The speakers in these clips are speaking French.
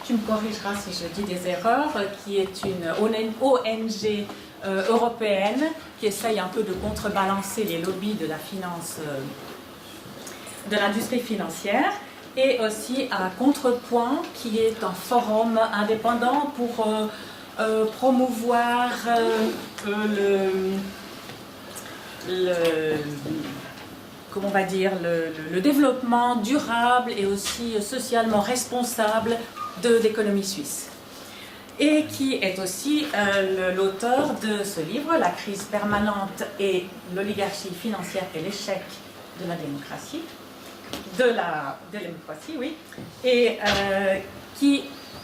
tu me corrigeras si je dis des erreurs, qui est une ONG européenne qui essaye un peu de contrebalancer les lobbies de la finance, de l'industrie financière, et aussi à Contrepoint, qui est un forum indépendant pour promouvoir comment on va dire, le développement durable et aussi socialement responsable de l'économie suisse. Et qui est aussi l'auteur de ce livre, La crise permanente et l'oligarchie financière et l'échec de la démocratie. De la démocratie, oui. Et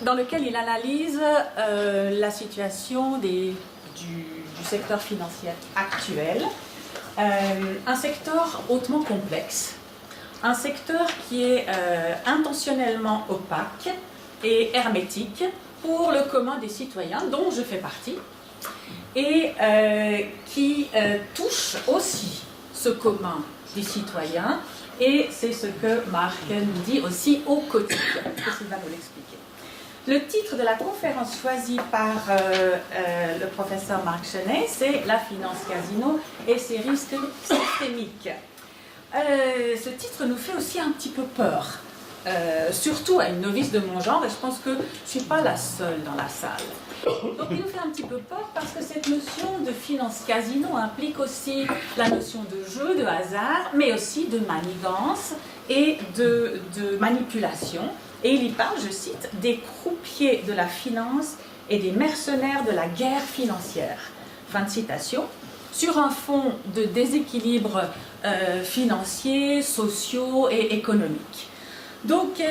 dans lequel il analyse la situation du secteur financier actuel. Un secteur hautement complexe, un secteur qui est intentionnellement opaque et hermétique pour le commun des citoyens, dont je fais partie, et qui touche aussi ce commun des citoyens, et c'est ce que Marc nous dit aussi au quotidien, qu'il va nous l'expliquer. Le titre de la conférence choisie par le professeur Marc Chenet, c'est « La finance casino et ses risques systémiques ». Ce titre nous fait aussi un petit peu peur, surtout à une novice de mon genre, et je pense que je ne suis pas la seule dans la salle. Donc il nous fait un petit peu peur parce que cette notion de finance casino implique aussi la notion de jeu, de hasard, mais aussi de manigance et de manipulation. Et il y parle, je cite, des croupiers de la finance et des mercenaires de la guerre financière. Fin de citation. Sur un fond de déséquilibres financiers, sociaux et économiques. Donc,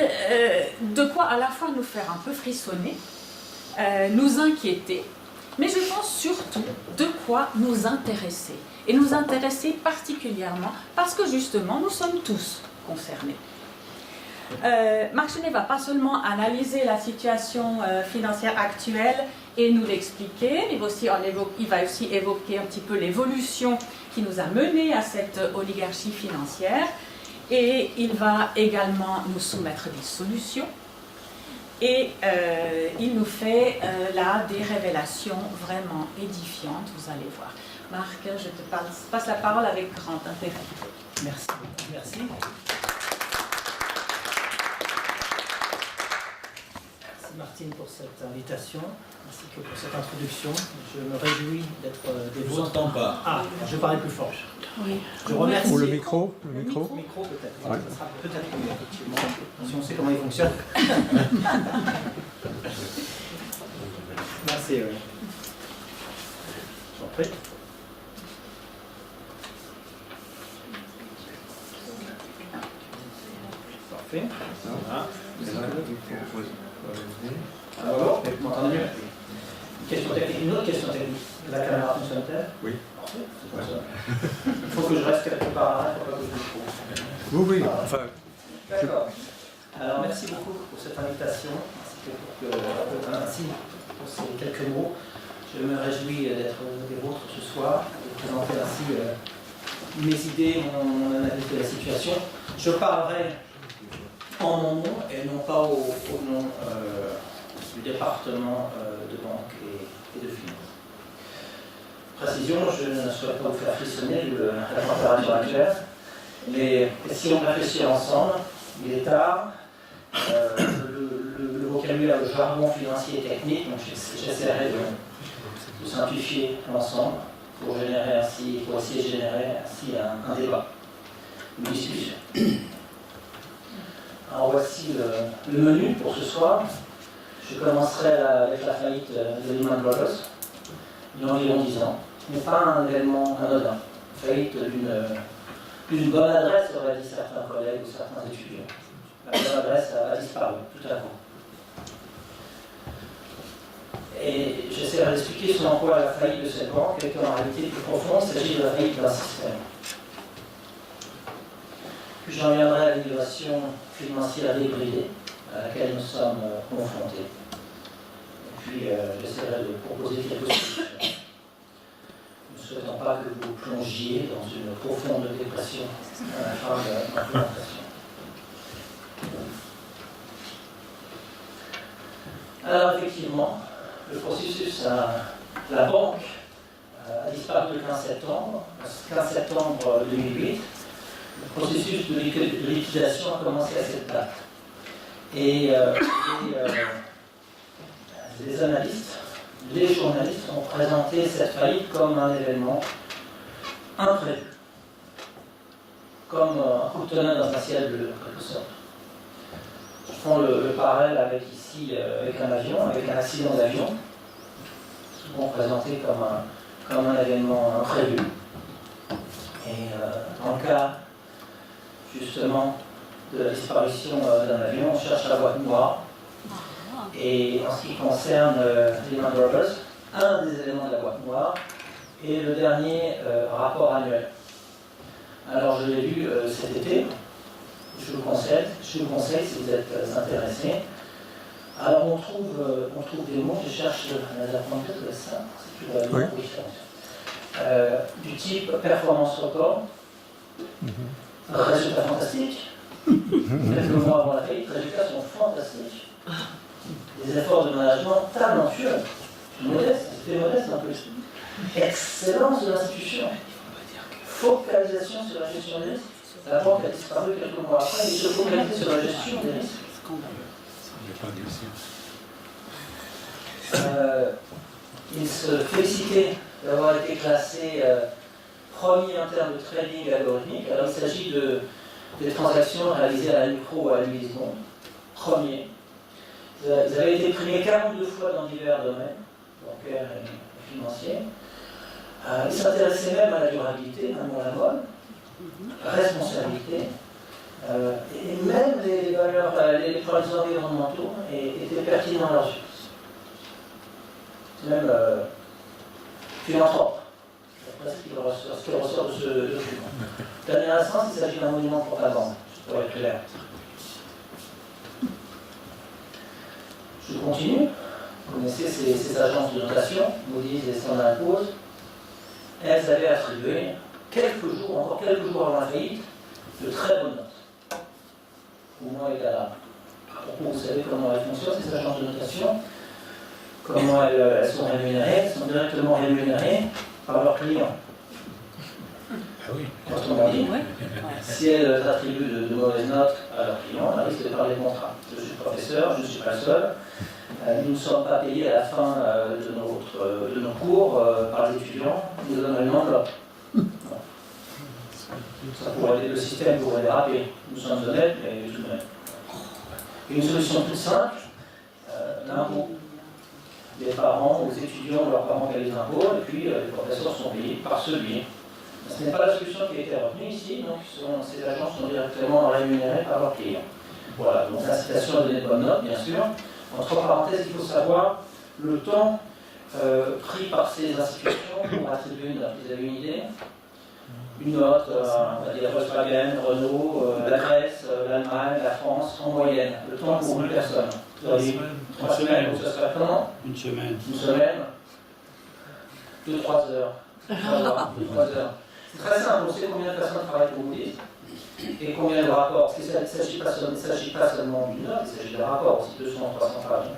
de quoi à la fois nous faire un peu frissonner, nous inquiéter, mais je pense surtout de quoi nous intéresser. Et nous intéresser particulièrement parce que justement, nous sommes tous concernés. Marc Chenet ne va pas seulement analyser la situation financière actuelle et nous l'expliquer, mais il va aussi évoquer un petit peu l'évolution qui nous a menés à cette oligarchie financière, et il va également nous soumettre des solutions, et il nous fait là des révélations vraiment édifiantes, vous allez voir. Marc, je te passe la parole avec grand intérêt. Merci. Merci. Martine pour cette invitation ainsi que pour cette introduction. Je me réjouis d'être des vôtres. Je vous entends pas. Ah, je parlais plus fort. Oui. Je remercie. Ou le micro. Le micro peut-être. Ouais. Ça sera peut-être mieux, effectivement, si on sait comment il fonctionne. Merci. J'en prie. Parfait. Voilà. Alors, vous m'entendez mieux? Une autre question technique. La caméra fonctionne-t-elle? Oui. Parfait. Il faut que je reste quelque part, il ne faut pas que je me trouve. Oui, enfin. D'accord. Alors, merci beaucoup pour cette invitation, ainsi pour ces quelques mots. Je me réjouis d'être des vôtres ce soir, de présenter ainsi mes idées, mon analyse de la situation. Je parlerai en mon nom et non pas au nom du département de banque et de finance. Précision, je ne souhaite pas vous faire frissonner la température actuelle, mais si on réfléchit ensemble, il est tard, le vocabulaire, le jargon financier et technique, donc j'essaierai de simplifier l'ensemble pour essayer de générer ainsi un débat, une discussion. Alors voici le menu pour ce soir. Je commencerai avec la faillite de Lehman Brothers, il y a environ 10 ans, mais pas un événement anodin. Faillite d'une bonne adresse, auraient dit certains collègues ou certains étudiants. La bonne adresse a disparu, tout à coup. Et j'essaierai d'expliquer selon quoi la faillite de cette banque est en réalité plus profonde, il s'agit de la faillite d'un système. Puis j'en viendrai à l'innovation financière débridée à laquelle nous sommes confrontés. Et puis j'essaierai de proposer quelques solutions. Nous ne souhaitons pas que vous plongiez dans une profonde dépression à la fin de l'implémentation. Alors effectivement, le processus, la banque a disparu le 15 septembre. Le 15 septembre 2008, le processus de liquidation a commencé à cette date. Et les analystes, les journalistes ont présenté cette faillite comme un événement imprévu, comme un coup de tonnerre dans un ciel bleu, en quelque sorte. Je prends le parallèle avec ici, avec un avion, avec un accident d'avion, souvent présenté comme un événement imprévu. Et dans le cas, justement, de la disparition d'un avion, on cherche la boîte noire. Et en ce qui concerne Lehman Brothers, un des éléments de la boîte noire est le dernier rapport annuel. Alors je l'ai lu cet été, je vous le conseille si vous êtes intéressé. Alors on trouve des mots, je cherche la pointeuse de ça, c'est plus la du type performance record, résultats fantastiques, quelques mois avant la faillite, les résultats sont fantastiques. Des efforts de management talentueux, modeste, c'était modeste un peu. Excellence de l'institution, focalisation sur la gestion des risques. La banque a disparu quelques mois après, il se focalisait sur la gestion des risques. Il se félicitait d'avoir été classé premier en termes de trading algorithmique. Alors il s'agit des transactions réalisées à la micro ou à la milliseconde. Premier. Ils avaient été primés 42 fois dans divers domaines, bancaires et financiers. Ils s'intéressaient même à la durabilité, même à la mode, la responsabilité, et même les valeurs, les problèmes environnementaux étaient pertinents à leurs yeux. C'est même philanthrope. C'est ce qui ressort de ce document. Dernier instant, il s'agit d'un monument de propagande, pour être clair. Je continue. Vous connaissez ces agences de notation, Moody's et Standard & Poor's. Elles avaient attribué, encore quelques jours avant la faillite, de très bonnes notes. Au moins égal à. Vous savez comment elles fonctionnent, ces agences de notation, comment elles sont rémunérées. Elles sont directement rémunérées par leurs clients. Ah oui. Autrement dit, si elles attribuent de mauvaises notes à leurs clients, elles risquent de perdre les contrats. Je suis professeur, je ne suis pas le seul. Nous ne sommes pas payés à la fin de nos cours par les étudiants, nous donnons une enveloppe. Ça pourrait aider le système pour déraper. Nous sommes honnêtes, mais tout de même. Une solution toute simple, l'impôt. Les parents, les étudiants, leurs parents payent les impôts, et puis les professeurs sont payés par ce biais. Ce n'est pas la solution qui a été retenue ici, donc ces agences sont directement rémunérées par leurs clients. Voilà, donc l'incitation à donner de bonnes notes, bien sûr. Entre parenthèses, il faut savoir le temps pris par ces institutions pour attribuer une note. Vous avez une idée? Une note, on va dire Volkswagen, Renault, la Grèce, l'Allemagne, la France, en moyenne. Le temps pour une personne. Vous avez 3 semaines, donc ça serait comment? Une semaine. Une semaine 2-3 heures. 2-3 heures. C'est très simple, on sait combien de personnes travaillent pour Moody's et combien de rapports. Parce qu'il ne s'agit pas seulement d'une note, il s'agit d'un rapport aussi, 200, 300 pages.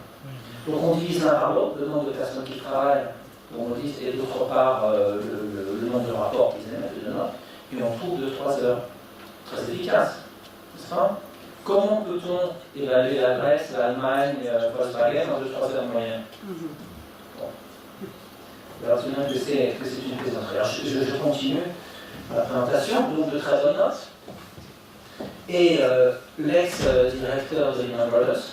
Donc on divise l'un par l'autre, le nombre de personnes qui travaillent pour Moody's et d'autre part le nombre de rapports qu'ils émettent de notes, et on trouve 2-3 heures. Très efficace, n'est-ce pas? Comment peut-on évaluer la Grèce, l'Allemagne, Volkswagen en 2-3 heures moyenne? Bon. Alors tout de même que c'est une plaisanterie. Alors je continue la présentation, donc de très bonnes notes. Et l'ex-directeur de Lehman Brothers,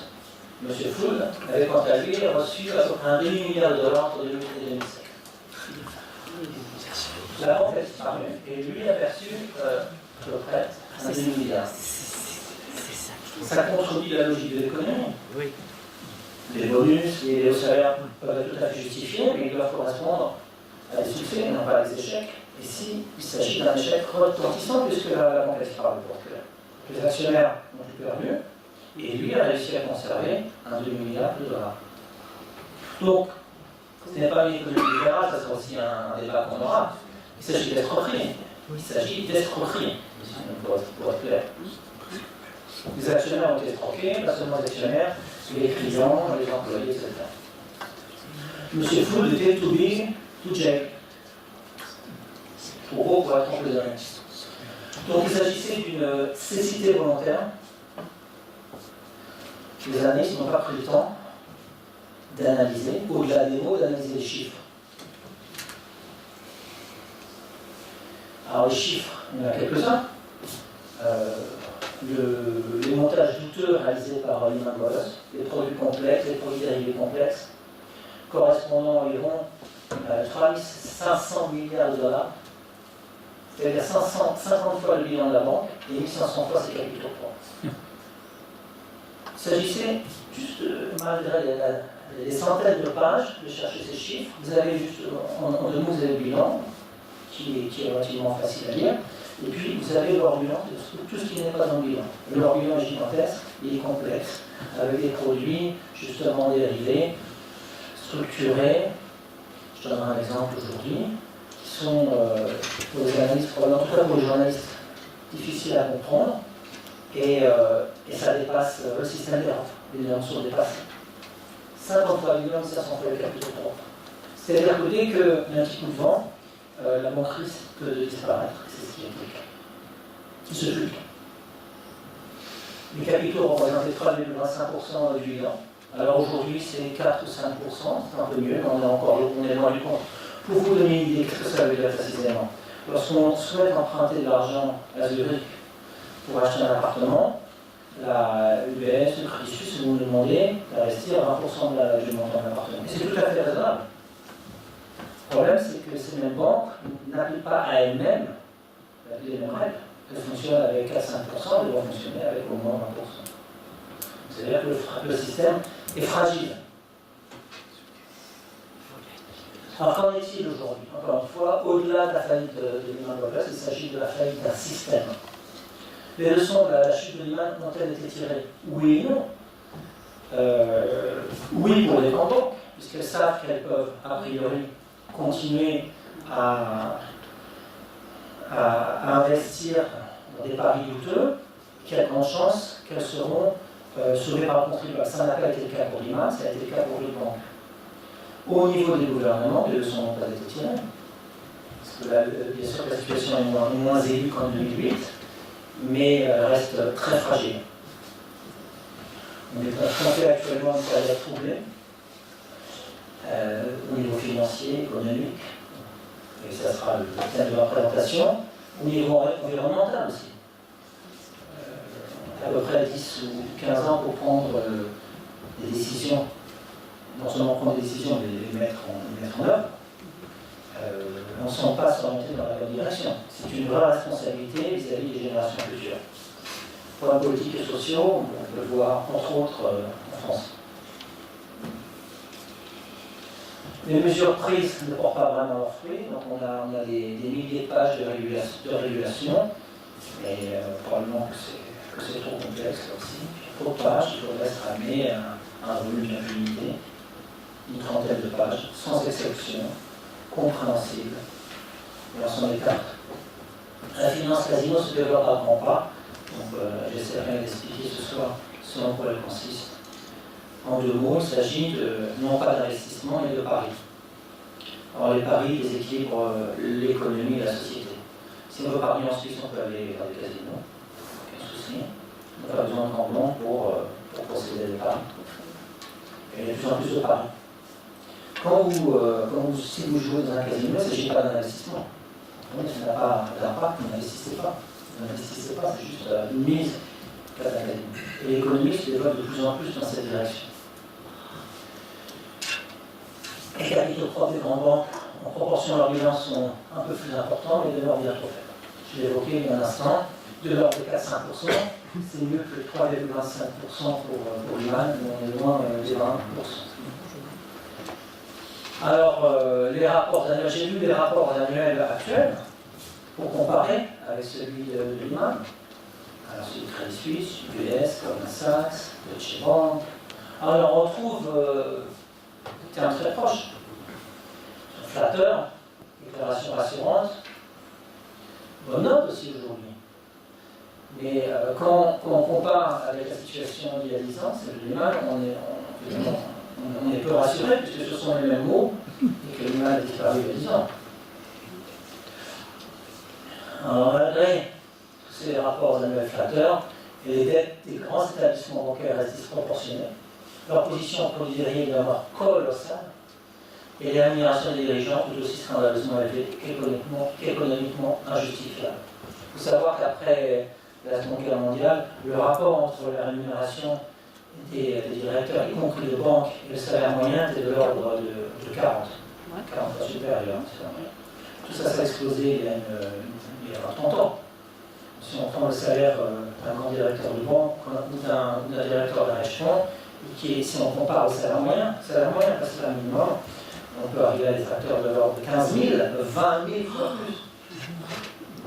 M. Flood, avait quant à lui reçu à peu près $1,5 milliard entre 2008 et 2007. La banque a disparu et lui a perçu à peu près $1,5 milliard. Ça contredit la logique de l'économie. Oui. Les bonus et les hauts salaires peuvent être tout à fait justifiés, mais ils doivent correspondre à des succès et non pas à des échecs. Et si il s'agit d'un échec retentissant, puisque la banque a disparu pour clair. Les actionnaires n'ont plus perdu, et lui a réussi à conserver $1,5 milliard. Donc, ce n'est pas une économie libérale, ça sera aussi un débat qu'on aura. Il s'agit d'escroquerie. Il s'agit d'escroquerie, pour être clair. Les actionnaires ont été escroqués, pas seulement les actionnaires, les clients, les employés, etc. Monsieur Flood était too big to jail. Trop gros pour être emprisonné. Donc il s'agissait d'une cécité volontaire. Les analystes n'ont pas pris le temps d'analyser, au-delà des mots, d'analyser les chiffres. Alors les chiffres, il y en a quelques-uns. Les montages douteux réalisés par Lehman Brothers, les produits complexes, les produits dérivés complexes, correspondant à environ 3500 milliards de dollars, c'est-à-dire 50 fois le bilan de la banque et 1500 fois ses capitaux propres. Il s'agissait juste, malgré les centaines de pages, de chercher ces chiffres. Vous avez juste, en deux mots, vous avez le bilan, qui est relativement facile à lire, et puis vous avez leur bilan, tout ce qui n'est pas dans le bilan. Et leur bilan est gigantesque, il est complexe, avec des produits justement dérivés, structurés. Je donnerai un exemple aujourd'hui, qui sont pour les analystes, en tout cas pour les journalistes, difficiles à comprendre, et ça dépasse le système d'Europe. Les dimensions dépassent 53 millions de 500 fois les capitaux propres. C'est-à-dire que dès qu'il y a un petit coup de vent, la banque risque de disparaître. C'est ce qui est le cas. Ce fut le cas. Les capitaux représentaient 3,25% du bilan. Alors aujourd'hui, c'est 4 ou 5%, c'est un peu mieux, mais on est loin du compte. Pour vous donner une idée, qu'est-ce que ça veut dire précisément? Lorsqu'on souhaite emprunter de l'argent à Zurich pour acheter un appartement, la UBS, le Crédit Suisse, vous nous demandez d'investir 20% du montant de l'appartement. Et c'est tout à fait raisonnable. Le problème, c'est que ces mêmes banques n'appliquent pas à elles-mêmes les mêmes règles. Elles fonctionnent avec 4-5%, elles vont fonctionner avec au moins 20%. C'est-à-dire que le système est fragile. Alors qu'en est-il aujourd'hui? Encore une fois, au-delà de la faillite de Lehman Brothers, il s'agit de la faillite d'un système. Les leçons de la chute de Lehman ont-elles été tirées? Oui et non. Oui pour les grandes banques, puisqu'elles savent qu'elles peuvent, a priori, continuer à investir dans des paris douteux, qu'il y a de grandes chances qu'elles seront sauvées par le contribuable. Ça n'a pas été le cas pour Lehman, ça a été le cas pour les banques. Au niveau des gouvernements, les leçons n'ont pas été tirées. Parce que là, bien sûr, la situation est moins aiguë qu'en 2008, mais elle reste très fragile. On est confronté actuellement à une période troublée au niveau financier, économique, et ça sera le thème de la présentation, au niveau environnemental aussi. À peu près 10 ou 15 ans pour prendre des décisions, non seulement prendre des décisions, mais les mettre en œuvre. On ne sent pas s'orienter dans la bonne direction. C'est une vraie responsabilité vis-à-vis des générations futures. Pour la politique et sociaux, on peut le voir entre autres en France. Les mesures prises ne portent pas vraiment leurs fruits, donc on a des milliers de pages de régulation, mais probablement que c'est trop complexe aussi. Trop de pages, il faudrait se ramener à un volume d'impunité, une trentaine de pages, sans exception, compréhensible, et on s'en écarte. La finance casino se développe à grands pas, donc j'essaierai d'expliquer ce soir ce en quoi elle consiste. En deux mots, il s'agit non pas d'investissement, mais de paris. Alors les paris déséquilibrent l'économie et la société. Si on veut parier en Suisse, on peut aller dans des casinos, aucun souci. On n'a pas besoin de grande banque pour posséder des paris. Et il y a de plus en plus de paris. Si vous jouez dans un casino, il ne s'agit pas d'un investissement. Ça n'a pas d'impact, vous n'investissez pas. Vous n'investissez pas, c'est juste une mise d'un casino. Et l'économie se développe de plus en plus dans cette direction. Les capitaux propres des grandes banques, en proportion à leur bilan, sont un peu plus importants, mais demeurent bien trop faibles. Je l'ai évoqué il y a un instant, de l'ordre de 4-5%, c'est mieux que 3,25% pour Lehman, mais on est loin des 20%. Alors, les rapports annuels, j'ai lu les rapports annuels actuels pour comparer avec celui de Lehman. Alors, celui de Crédit Suisse, UBS, Goldman Sachs, Deutsche Bank. Alors, on retrouve des termes très proches. Flatteur, déclaration rassurante, bonne note aussi aujourd'hui. Mais quand on compare avec la situation d'il y a 10 ans, c'est Lehman, on est peu rassuré puisque ce sont les mêmes mots et que Lehman a disparu il y a 10 ans. Alors, malgré tous ces rapports annuels flatteurs, et les dettes des grands établissements bancaires restent disproportionnées, leur position en produit dérivé est d'abord colossale, et les rémunérations des dirigeants tout aussi scandaleusement élevées qu'économiquement injustifiables. Il faut savoir qu'après la Seconde Guerre mondiale, le rapport entre la rémunération des directeurs, y compris de banque, et le salaire moyen était de l'ordre de 40 fois supérieur. Tout ça, ça a explosé il y a 30 ans. Si on prend le salaire d'un grand directeur de banque ou d'un directeur d'un hedge fund, si on compare au salaire moyen parce que c'est un minimum, on peut arriver à des facteurs de l'ordre de 15 000, 20 000 fois plus.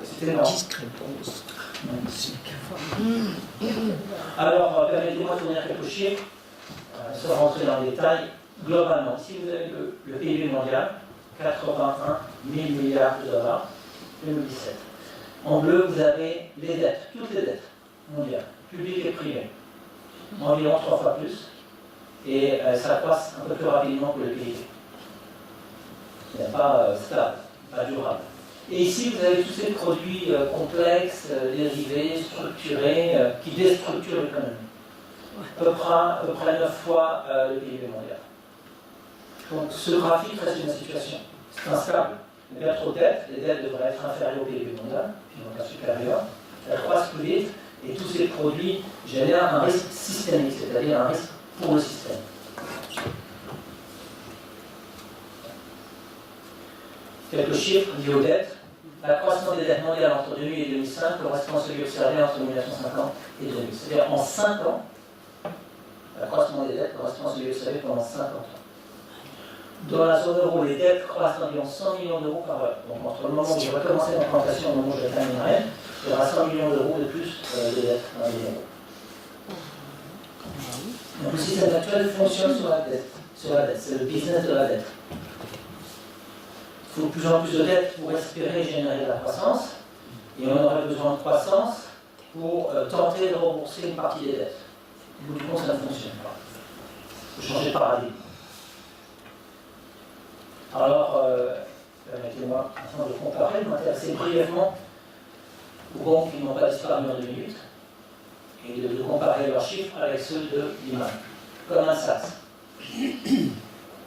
C'est énorme. Discrépance. Alors, permettez-moi de donner quelques chiffres, sans rentrer dans les détails. Globalement, si vous avez le PIB mondial, 81 000 milliards de dollars, 2017. En bleu, vous avez les dettes, toutes les dettes mondiales, publiques et privées, environ 3 fois plus, et ça passe un peu plus rapidement que le PIB. Ce n'est pas stable, pas durable. Et ici, vous avez tous ces produits complexes, dérivés, structurés, qui déstructurent l'économie. À peu près 9 fois le PIB mondial. Donc ce graphique reste une situation. C'est instable. Il y a trop de dettes, les dettes devraient être inférieures au PIB mondial, puis donc à supérieur. Elles croissent plus vite, et tous ces produits génèrent un risque systémique, c'est-à-dire un risque pour le système. Quelques chiffres liés aux dettes. L'accroissement des dettes mondiales entre 2000 et 2005 correspond à celui observé entre 1950 et 2000. C'est-à-dire en 5 ans, l'accroissement des dettes correspond à celui observé pendant 50 ans. Dans la zone euro, les dettes croissent d'environ 100 millions d'euros par heure. Donc entre le moment où je vais commencer l'implantation et le moment où je terminerai, il y aura 100 millions d'euros de plus de dettes dans les euros. Donc le système actuel fonctionne sur la dette. C'est le business de la dette. Il faut de plus en plus de dettes pour espérer générer de la croissance, et on aurait besoin de croissance pour tenter de rembourser une partie des dettes. Au bout du compte, ça ne fonctionne pas. Il faut changer de paradigme. Alors, permettez-moi, afin de comparer, de m'intéresser brièvement aux banques qui n'ont pas disparu en 2008 et de comparer leurs chiffres avec ceux de Lehman. Goldman Sachs.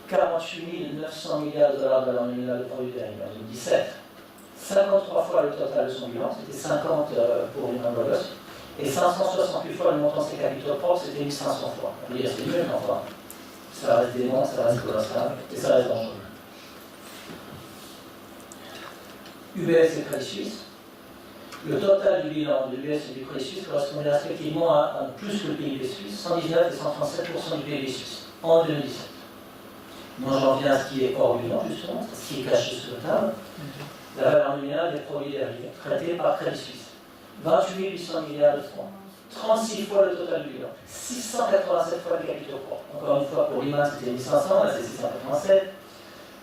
48 900 milliards de dollars de valeur nominale de produits dérivés en 2017. 53 fois le total de son bilan, c'était 50 pour Lehman Brothers, et 568 fois le montant de ses capitaux propres, c'était 1500 fois. On peut dire c'est mieux, mais enfin, ça reste dément, ça reste colossal, et ça reste dangereux. UBS et Crédit Suisse. Le total du bilan de l'UBS et du Crédit Suisse correspondait respectivement à plus que le PIB suisse, 119 et 137% du PIB suisse, en 2017. Moi j'en viens à ce qui est hors bilan, justement, ce qui est caché sous la table. La valeur nominale des produits dérivés, traités par Crédit Suisse. 28 800 milliards de francs, 36 fois le total du bilan, 687 fois le capitaux propres. Encore une fois, pour Lehman c'était 1500, là c'est 687.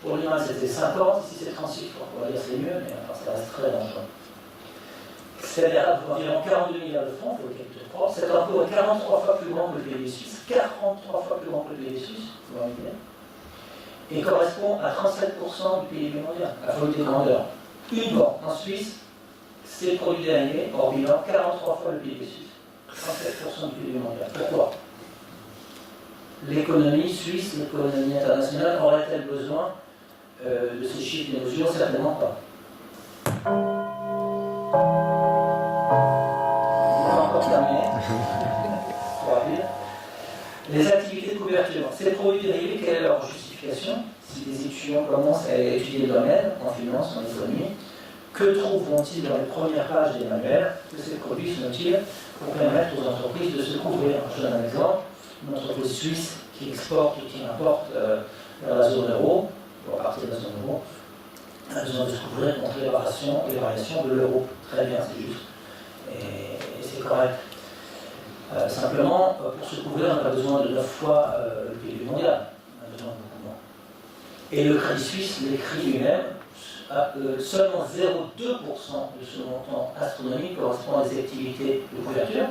Pour Lehman c'était 50, ici c'est 36 fois. On va dire c'est mieux, mais enfin, ça reste très dangereux. C'est-à-dire environ 42 milliards de francs pour le capitaux propre. C'est encore 43 fois plus grand que le PIB suisse, 43 fois plus grand que le PIB suisse, vous voyez bien. Et correspond à 37% du PIB mondial, à folie des grandeurs. Une banque en Suisse, ses produits dérivés, hors bilan, 43 fois le PIB suisse, 37% du PIB mondial. Pourquoi? L'économie suisse, l'économie internationale, aurait-elle besoin de ces chiffres de mesure? Certainement pas. On va encore terminer. Trop rapide. Les activités de couverture. Ces produits dérivés, quelle est leur justification? Si les étudiants commencent à étudier le domaine, en finance, en économie, que trouveront-ils dans les premières pages des manuels? Que ces produits sont-ils pour permettre aux entreprises de se couvrir? Je donne un exemple. Une entreprise suisse qui exporte ou qui importe vers la zone euro, ou à partir de la zone euro, a besoin de se couvrir contre les variations de l'euro. Très bien, c'est juste. Et c'est correct. Simplement, pour se couvrir, on n'a pas besoin de 9 fois le PIB mondial. On a besoin de beaucoup moins. Et le Crédit Suisse l'écrit lui-même, seulement 0,2% de ce montant astronomique correspond à des activités de couverture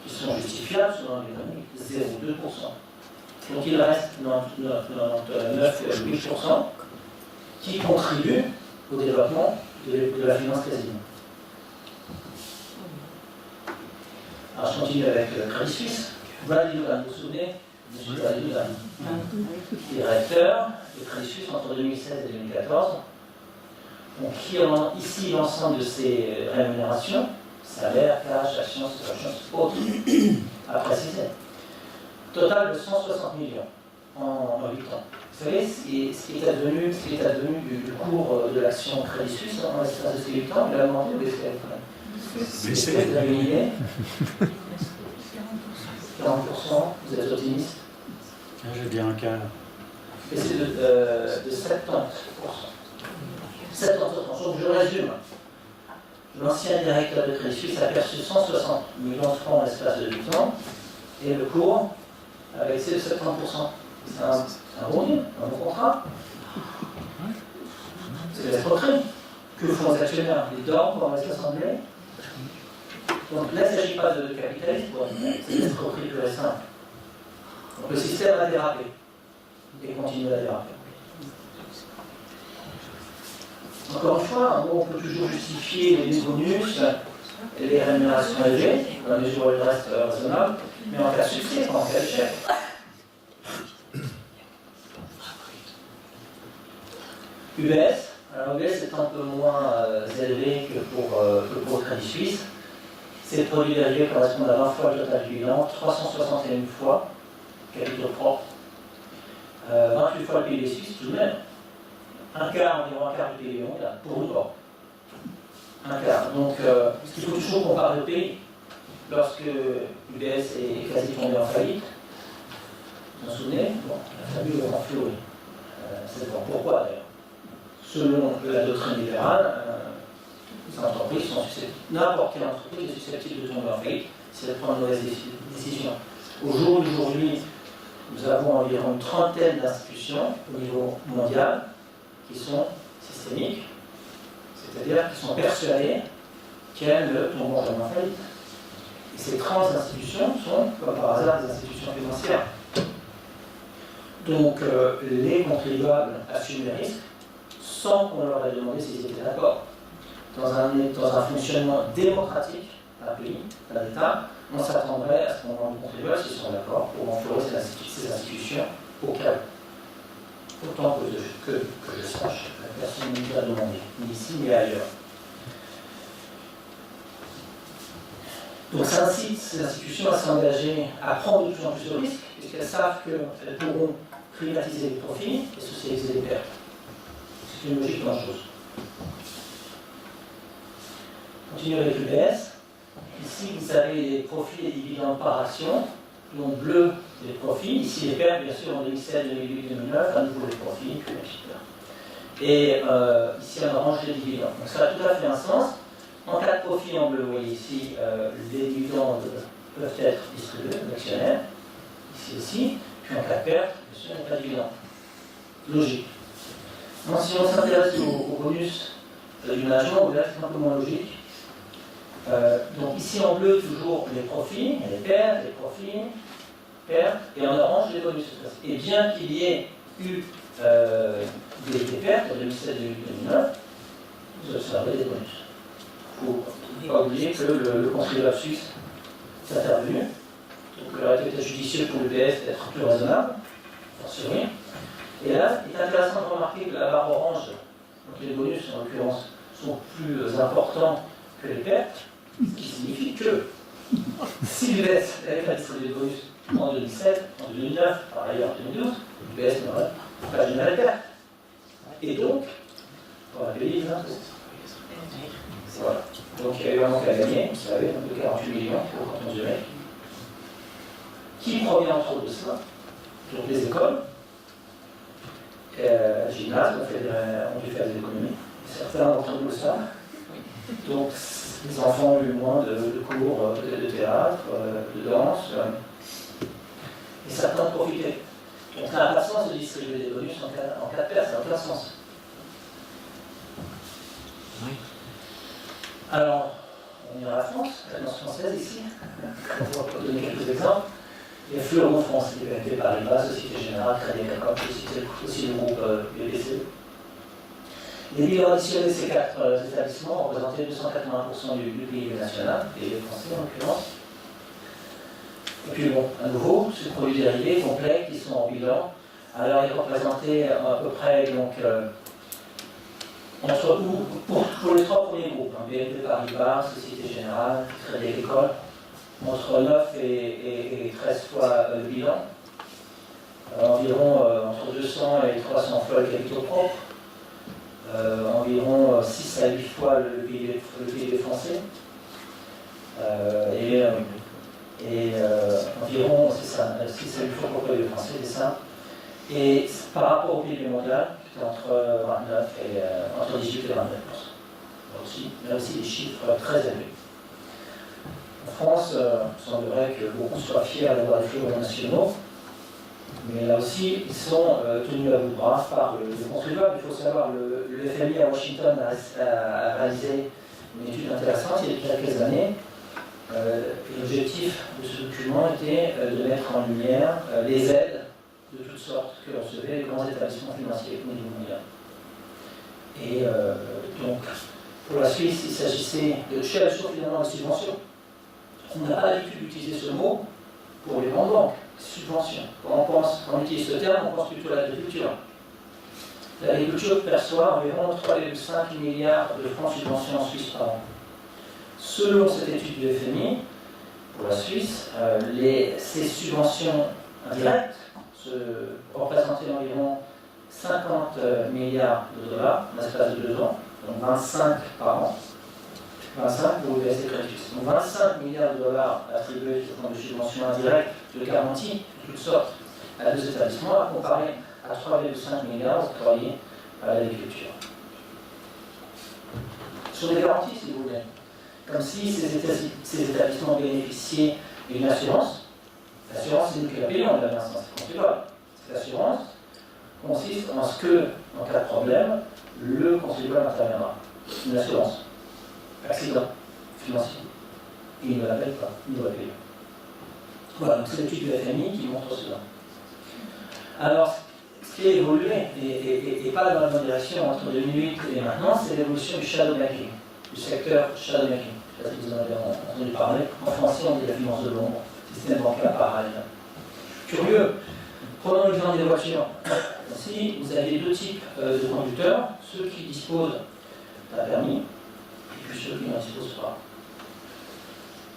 qui sont justifiables selon l'économie, 0,2%. Donc il reste 99,8% qui contribuent au développement de la finance casino. Alors je continue avec Crédit Suisse. Bradley Lugan, vous vous souvenez? M. Bradley Lugan, directeur de Crédit Suisse entre 2016 et 2014. Donc, qui ont ici l'ensemble de ces rémunérations, salaire, cash, actions, autres, à préciser. Total de 160 millions en 8 ans. Vous savez ce qui est advenu du cours de l'action Crédit Suisse en l'espace de ces 8 ans? Il a augmenté ou baissé? Vous avez une idée? 40%, vous êtes optimiste? Je dis un quart. Baissé de 70%. 70%. Donc je résume. L'ancien directeur de Crédit Suisse a perçu 160 millions de francs en l'espace de 8 ans et le cours a baissé de 70%. C'est un bon deal, un bon contrat. C'est l'escroquerie. Que font les actionnaires? Ils dorment pendant les assemblées. Donc là, il ne s'agit pas de capitalisme, c'est l'escroquerie pure et simple. Donc le système a dérapé et continue à déraper. Encore une fois, on peut toujours justifier les bonus et les rémunérations élevées, dans la mesure où elles restent raisonnables, mais en cas de succès, pas en cas d'échec. UBS, alors UBS est un peu moins élevé que pour Crédit Suisse. Ces produits dérivés correspondent à 20 fois le total du bilan, 361 fois capitaux propres, 28 fois le PIB suisse, tout de même. Environ un quart du PIB mondial, pour une banque. Un quart. Donc, il faut toujours comparer le pays. Lorsque UBS est quasi tombé en faillite, vous vous souvenez, bon, il a fallu le renflouer. C'est bon. Pourquoi d'ailleurs? Selon la doctrine libérale, les entreprises sont susceptibles, n'importe quelle entreprise est susceptible de tomber en faillite si elle prend une mauvaise décision. Au jour d'aujourd'hui, nous avons environ une trentaine d'institutions au niveau mondial qui sont systémiques, c'est-à-dire qui sont persuadées qu'elles ne tomberont jamais en faillite. Et ces 30 institutions sont, comme par hasard, des institutions financières. Donc, les contribuables assument les risques sans qu'on leur ait demandé s'ils étaient d'accord. Dans un fonctionnement démocratique d'un pays, d'un État, on s'attendrait à ce qu'on demande aux contribuables s'ils sont d'accord pour renflouer ces institutions au cas où. Autant que je sache, personne ne nous a demandé, ni ici ni ailleurs. Donc ça incite ces institutions à s'engager à prendre de plus en plus de risques, puisqu'elles savent qu'elles pourront privatiser les profits et socialiser les pertes. C'est une logique dangereuse. Continuons avec l'UBS. Ici, vous avez les profits et dividendes par action. En bleu, les profits. Ici, les pertes, bien sûr, en 2007, 2008, 2009. À nouveau, les profits, etc. Et ici, en orange, les dividendes. Donc, ça a tout à fait un sens. En cas de profit, en bleu, vous voyez ici, les dividendes peuvent être distribués aux actionnaires. Ici aussi. Puis en cas de perte, bien sûr, il n'y a pas de dividende. Logique. Donc, si on s'intéresse au bonus du management, là, c'est un peu moins logique. Donc ici en bleu, toujours les profits, les pertes, les profits, pertes, et en orange, les bonus. Et bien qu'il y ait eu des pertes en 2007, 2008, 2009, vous observez des bonus. Il ne faut pas oublier que le contribuable suisse est intervenu. Donc il aurait été peut-être judicieux pour l'UBS d'être plus raisonnable, fortiori. Et là, il est intéressant de remarquer que la barre orange, donc les bonus en l'occurrence, sont plus importants que les pertes. Ce qui signifie que si l'UBS n'avait pas distribué de bonus en 2007, en 2009, par ailleurs en 2012, l'UBS n'aurait pas généré de perte. Et donc, on aurait payé les impôts. Voilà. Donc il y a eu un manque à gagner, vous savez, de 48 millions pour le canton de Zurich. Qui provient entre autres de cela? Donc les écoles, gymnases ont dû faire des économies. Certains d'entre nous le savent. Donc, les enfants ont eu moins de cours de théâtre, de danse, et certains profitaient. Donc, ça n'a pas de sens de distribuer des bonus en cas de perte, ça n'a aucun sens. Alors, on ira à la France, la France française ici. On va donner quelques exemples. Il y a Fleuron France, qui est BNP Paribas, Société Générale, Crédit Agricole, aussi le groupe BPCE. Les bilans additionnés de ces 4 établissements représentaient 280% du PIB national, et français en l'occurrence. Et puis bon, à nouveau, ce produit dérivé complet qui sont en bilan. Alors il représentait à peu près donc, pour les 3 premiers groupes, hein, BNP Paribas, Société Générale, Crédit Agricole, entre 9 et 13 fois le bilan, environ entre 200 et 300 fois le capitaux propre, environ 6 à 8 fois le PIB français, et environ, c'est ça, 6 à 8 fois le PIB français, c'est ça. Et par rapport au PIB mondial, c'est entre 29 et entre 18 et 29%. Là aussi des chiffres très élevés. En France, il semblerait que beaucoup soient fiers d'avoir des fleurons nationaux, mais là aussi, ils sont tenus à bout de bras par le contribuable. Il faut savoir, le FMI à Washington a réalisé une étude intéressante il y a quelques années. L'objectif de ce document était de mettre en lumière les aides de toutes sortes que recevaient les grands établissements financiers au niveau mondial. Et donc, pour la Suisse, il s'agissait de chercher finalement des subventions. On n'a pas l'habitude d'utiliser ce mot pour les grandes banques, subventions. Quand on utilise ce terme, on pense plutôt à l'agriculture. L'agriculture perçoit environ 3,5 milliards de francs de subventions en Suisse par an. Selon cette étude du FMI, pour la Suisse, ces subventions indirectes représentaient environ 50 milliards de dollars en l'espace de 2 ans, donc 25 par an. 25 pour le BSC Crédit Suisse. Donc 25 milliards de dollars attribués sous forme de subventions indirectes, de garanties, de toutes sortes, à 2 établissements, à comparer à 3,5 milliards octroyés à l'agriculture. Sur les garanties, si vous voulez, comme si ces établissements bénéficiaient d'une assurance. L'assurance, c'est nous qui la payons, la c'est contribuable. Cette assurance consiste en ce que, en cas de problème, le contribuable interviendra. Une assurance. Accident financier. Il ne l'appelle pas, il doit payer. Voilà, donc c'est l'étude du FMI qui montre cela. Alors, ce qui a évolué, et pas dans la bonne direction entre 2008 et maintenant, c'est l'évolution du shadow banking, du secteur shadow banking. Je ne sais pas si vous en avez entendu parler. En français, on dit la finance de l'ombre, système bancaire parallèle. Curieux, prenons l'exemple des voitures. Si vous avez 2 types de conducteurs, ceux qui disposent d'un permis, et puis ceux qui n'en disposent pas.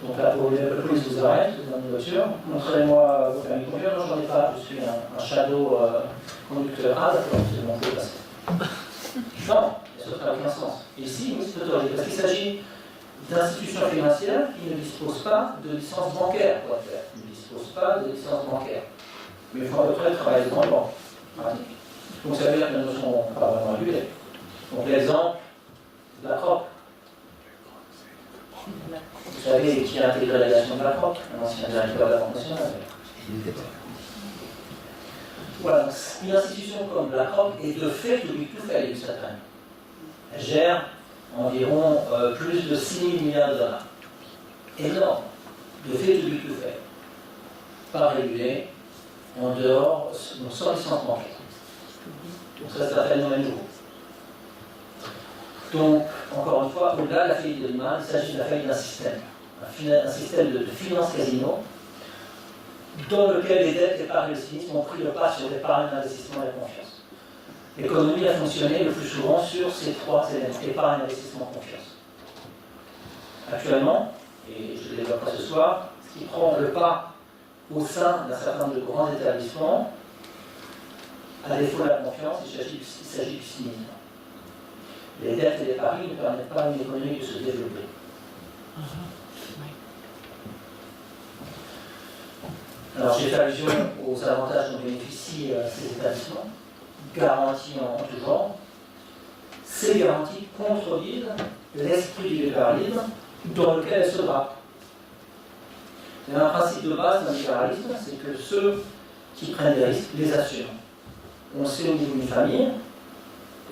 Donc là, pour la police vous arrête, vous êtes dans une voiture, montrez-moi vos permis de conduire. Non, j'en ai pas, je suis un shadow conducteur. Ah, d'accord, c'est bon, je vais passer. Non, ça n'a aucun sens. Ici, oui, c'est autorisé, parce qu'il s'agit d'institutions financières qui ne disposent pas de licence bancaire pour le faire. Ils ne disposent pas de licence bancaire. Mais il faut à peu près travailler dans les banques. Donc ça veut dire qu'elles ne sont pas vraiment régulées. Donc l'exemple, BlackRock. Vous savez qui a intégré la direction de BlackRock, un ancien directeur de la Banque nationale. Voilà, une institution comme BlackRock est de fait public tout fait, les certaines. Elle gère environ plus de 6 000 milliards de dollars. Énorme. De fait public tout fait. Pas régulé, en dehors, donc sans licence bancaire. Donc ça, c'est un phénomène nouveau. Donc, encore une fois, au-delà de la faillite de l'humain, il s'agit de la faillite d'un système. Un système de finance casino, dans lequel les dettes, l'épargne et le cynisme ont pris le pas sur l'épargne, l'investissement et la confiance. L'économie a fonctionné le plus souvent sur ces 3 éléments, épargne, investissement, confiance. Actuellement, et je le développerai ce soir, ce qui prend le pas au sein d'un certain nombre de grands établissements, à défaut de la confiance, il s'agit du cynisme. Les dettes et les paris ne permettent pas à une économie de se développer. Alors j'ai fait allusion aux avantages dont bénéficient ces établissements, garanties en tout genre. Ces garanties contredisent l'esprit du libéralisme dans lequel elles se drapent. Il y a un principe de base dans le libéralisme, c'est que ceux qui prennent des risques les assurent. On sait au niveau d'une famille,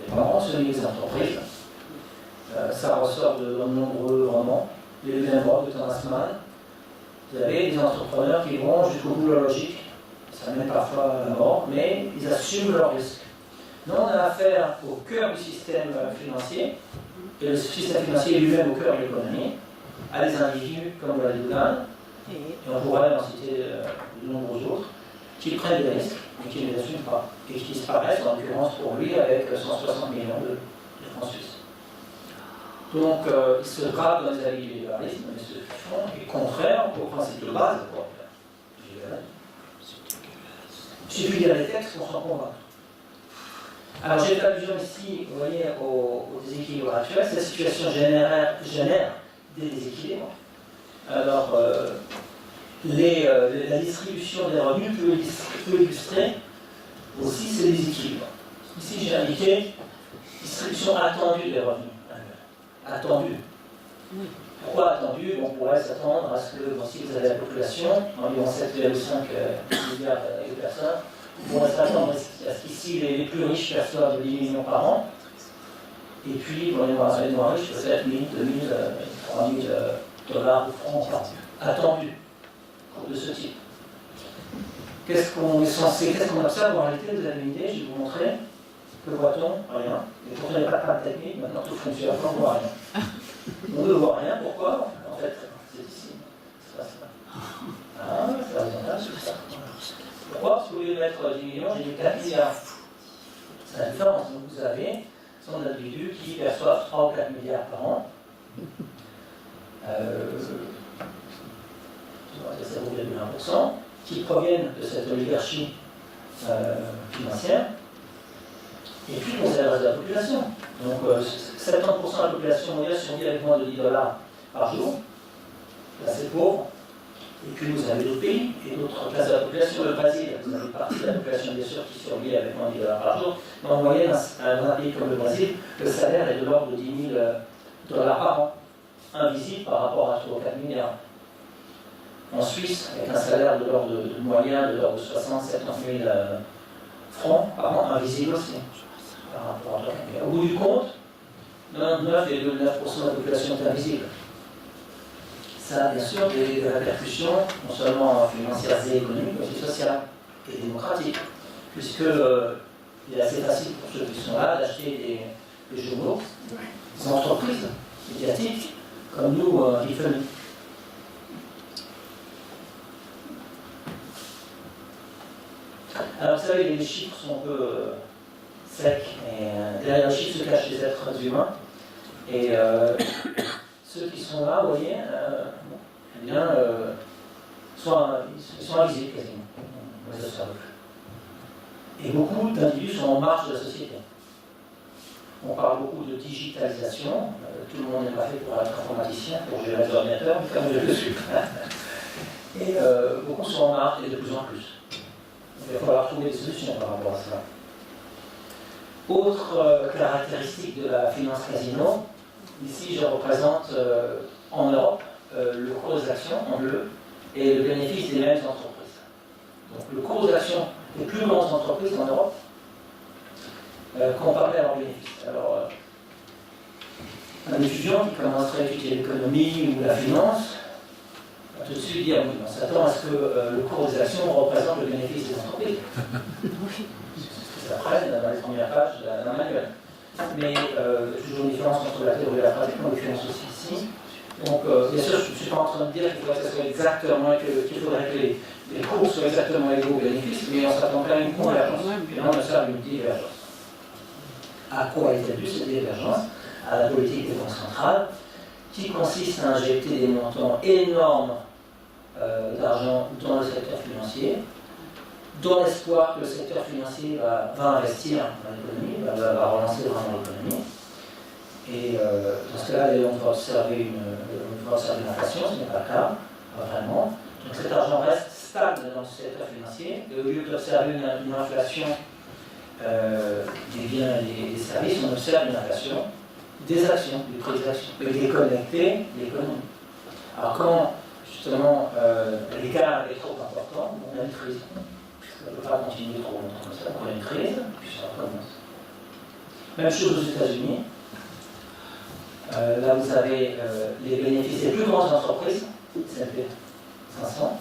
les parents, au niveau des entreprises, Ça ressort de nombreux romans. Les mémoires de Thomas Mann. Vous avez des entrepreneurs qui vont jusqu'au bout de leur logique. Ça mène parfois à la mort, mais ils assument leurs risques. Nous, on a affaire au cœur du système financier, et le système financier est lui-même au cœur de l'économie, à des individus comme l'a dit Boulan, et on pourrait en citer de nombreux autres, qui prennent des risques, mais qui ne les assument pas, et qui disparaissent, en l'occurrence pour lui, avec 160 millions de francs suisses. Donc, ils se drapent dans les habits du libéralisme, mais ce qu'ils font est contraire au principe de base. Il suffit de lire les textes pour s'en convaincre. Alors, j'ai fait allusion ici, vous voyez, au déséquilibre actuel. Cette situation génère des déséquilibres. Alors, la distribution des revenus peut illustrer aussi ces déséquilibres. Ici, j'ai indiqué distribution attendue des revenus. Attendue. Pourquoi attendue? On pourrait s'attendre à ce que, si vous avez la population, environ 7,5 milliards de personnes, on pourrait s'attendre à ce qu'ici les plus riches perçoivent 10 millions par an, et puis pour les moins riches, peut-être 1 000, 2 000, 3 000 dollars ou francs par an. Attendue de ce type. Qu'est-ce qu'on observe en réalité? Vous avez une idée? Je vais vous montrer. Que voit-on? Rien. Et pourtant, il n'y a pas de technique, maintenant tout fonctionne, on ne voit rien. On ne voit rien, pourquoi? En fait, c'est ici. C'est pas ça. Ah, c'est horizontal, c'est ça. Pourquoi? Parce que au lieu de mettre 10 millions, j'ai mis 4 milliards. C'est la différence. Donc vous avez son individu qui perçoivent 3 ou 4 milliards par an. 0,1%, qui proviennent de cette oligarchie financière. Et puis, vous avez le reste de la population. Donc, 70% de la population mondiale survit avec moins de 10 dollars par jour. Là, c'est pauvre. Et puis, vous avez d'autres pays et d'autres classes de la population. Le Brésil, vous avez une partie de la population, bien sûr, qui survit avec moins de 10 dollars par jour. Mais en moyenne, dans un pays comme le Brésil, le salaire est de l'ordre de 10 000 dollars par an. Invisible par rapport à 3 ou 4 milliards. En Suisse, avec un salaire de l'ordre de moyen de l'ordre de 60 000 70 000 francs par an, invisible aussi. Par rapport à 3 4 milliards. Au bout du compte, 99,9% de la population est invisible. Ça a bien sûr des répercussions, non seulement financières et économiques, mais aussi sociales et démocratiques. Puisque il est assez facile pour ceux qui sont là d'acheter des journaux, des entreprises médiatiques, comme nous, Tiffany. Alors, vous savez, les chiffres sont un peu secs, et derrière les chiffres se cachent les êtres humains. Et ceux qui sont là, vous voyez, eh bien, ils sont invisibles quasiment. On les observe. Et beaucoup d'individus sont en marge de la société. On parle beaucoup de digitalisation. Tout le monde n'est pas fait pour être informaticien, pour gérer les ordinateurs, mais comme je le suis. Et beaucoup sont en marge, et de plus en plus. Donc, il va falloir trouver des solutions par rapport à cela. Autre caractéristique de la finance casino, ici je représente en Europe le cours des actions en bleu et le bénéfice des mêmes entreprises. Donc le cours des actions des plus grandes entreprises en Europe comparé à leurs bénéfices. Alors, un étudiant qui commencerait à étudier l'économie ou la finance va tout de suite dire oui, on s'attend à ce que le cours des actions représente le bénéfice des entreprises. C'est la presse dans les premières pages d'un manuel. Mais toujours une différence entre la théorie et la pratique, en l'occurrence aussi ici. Donc, bien sûr, je ne suis pas en train de dire qu'il faudrait que ça soit exactement, qu'il faudrait que les cours soient exactement égaux aux bénéfices, mais on s'attend quand même à une convergence. Et là, on observe une divergence. À quoi est due cette divergence? À la politique des banques centrales, qui consiste à injecter des montants énormes d'argent dans le secteur financier, dans l'espoir que le secteur financier va investir dans l'économie, va relancer vraiment l'économie. Et dans ce cas-là, on va observer l'inflation, ce n'est pas le cas, pas vraiment. Donc cet argent reste stable dans le secteur financier, et au lieu d'observer une inflation des biens et des services, on observe une inflation des actions, du prix des actions, et déconnecter l'économie. Alors quand, justement, l'écart est trop important, on a une crise. On ne peut pas continuer trop longtemps comme ça, on a une crise, puis ça recommence. Même chose aux États-Unis. Là, vous avez les bénéfices des plus grandes entreprises, S&P 500,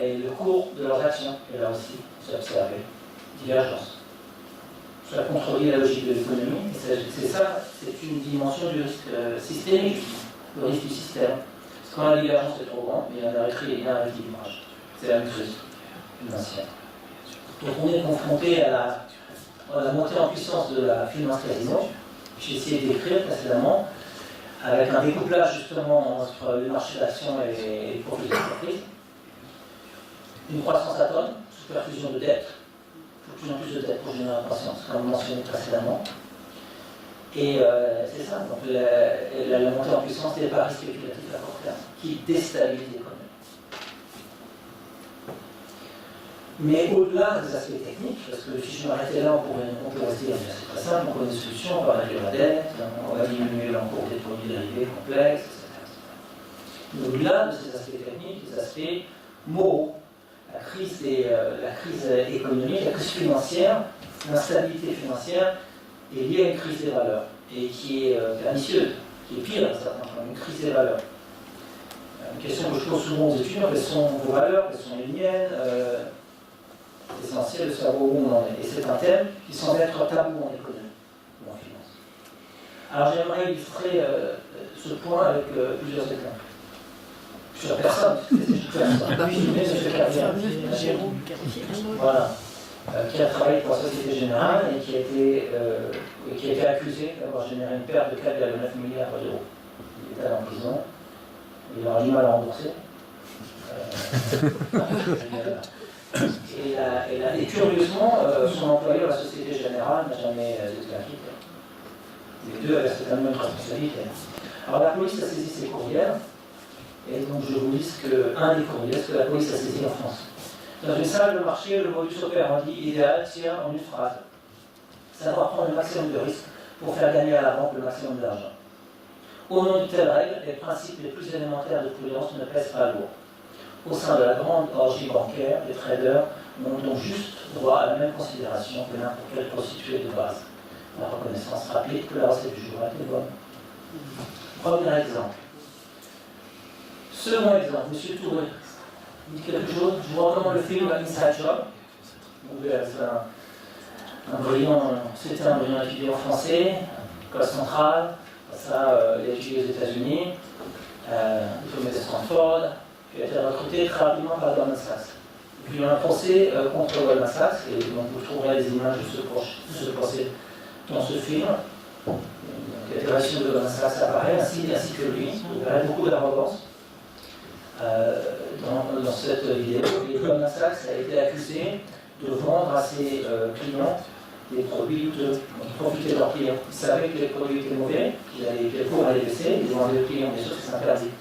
et le cours de leurs actions. Et là aussi, vous observez divergence. Cela contredit la logique de l'économie. C'est ça, c'est une dimension du risque systémique, le risque du système. Parce que quand la divergence est trop grande, il y a un rééquilibrage. C'est la même chose financière. Donc on est confronté à la montée en puissance de la finance casino. J'ai essayé d'écrire précédemment, avec un découplage justement entre le marché d'actions et les profits d'entreprise. Une croissance atone, sous perfusion de dettes, de plus en plus de dettes pour générer la croissance, comme mentionné précédemment. Et c'est ça, donc la montée en puissance des paris spéculatifs à court terme, qui déstabilisent l'économie. Mais au-delà des aspects techniques, parce que si je m'arrêtais là, on pourrait se dire, c'est très simple, on connaît des solutions, on va réduire la dette, on va diminuer l'encours des produits dérivés complexes, etc. Mais au-delà de ces aspects techniques, des aspects moraux, la crise économique, la crise financière, l'instabilité financière est liée à une crise des valeurs, et qui est pernicieuse, qui est pire à certains points, une crise des valeurs. Une question que je pose souvent aux étudiants, quelles sont vos valeurs, quelles sont les miennes, c'est essentiel de savoir où on en est. Et c'est un thème qui semble être tabou en économie ou en finance. Alors j'aimerais illustrer ce point avec plusieurs exemples. Plusieurs personnes, Jérôme voilà, qui a travaillé pour la Société Générale et qui a été accusé d'avoir généré une perte de 4,9 milliards d'euros. Il est allé en prison, il aura du mal à rembourser. Et curieusement, son employeur, la Société Générale, n'a jamais été acquitté. Les deux avaient cette même responsabilité. Alors la police a saisi ses courriels, et donc je vous lis un des courriels, ce que la police a saisi en France. Dans une salle de marché, le modus operandi idéal tient en une phrase. Savoir prendre le maximum de risques pour faire gagner à la banque le maximum d'argent. Au nom de telles règles, les principes les plus élémentaires de prudence ne pèsent pas lourd. Au sein de la grande orgie bancaire, les traders n'ont donc juste droit à la même considération que n'importe quel prostitué de base. La reconnaissance rapide que la recette du jour a été bonne. Premier exemple. Second exemple, M. Touré. Vous dites quelque chose? Je vous recommande le film Inside Job. C'était un brillant étudiant français, école centrale, ça, il a étudié aux États-Unis, diplômé de Stanford. Il a été recruté très rapidement par Goldman Sachs. Puis il y a un procès contre Goldman Sachs, et donc vous trouverez les images de ce procès dans ce film. La direction de Goldman Sachs apparaît, ainsi que lui. Il y a beaucoup d'arrogance dans cette vidéo. Et Goldman Sachs a été accusé de vendre à ses clients des produits douteux, donc profiter de leurs clients. Ils savaient que les produits étaient mauvais, que les cours allaient baisser, ils vendaient aux clients des choses qui s'interdisaient.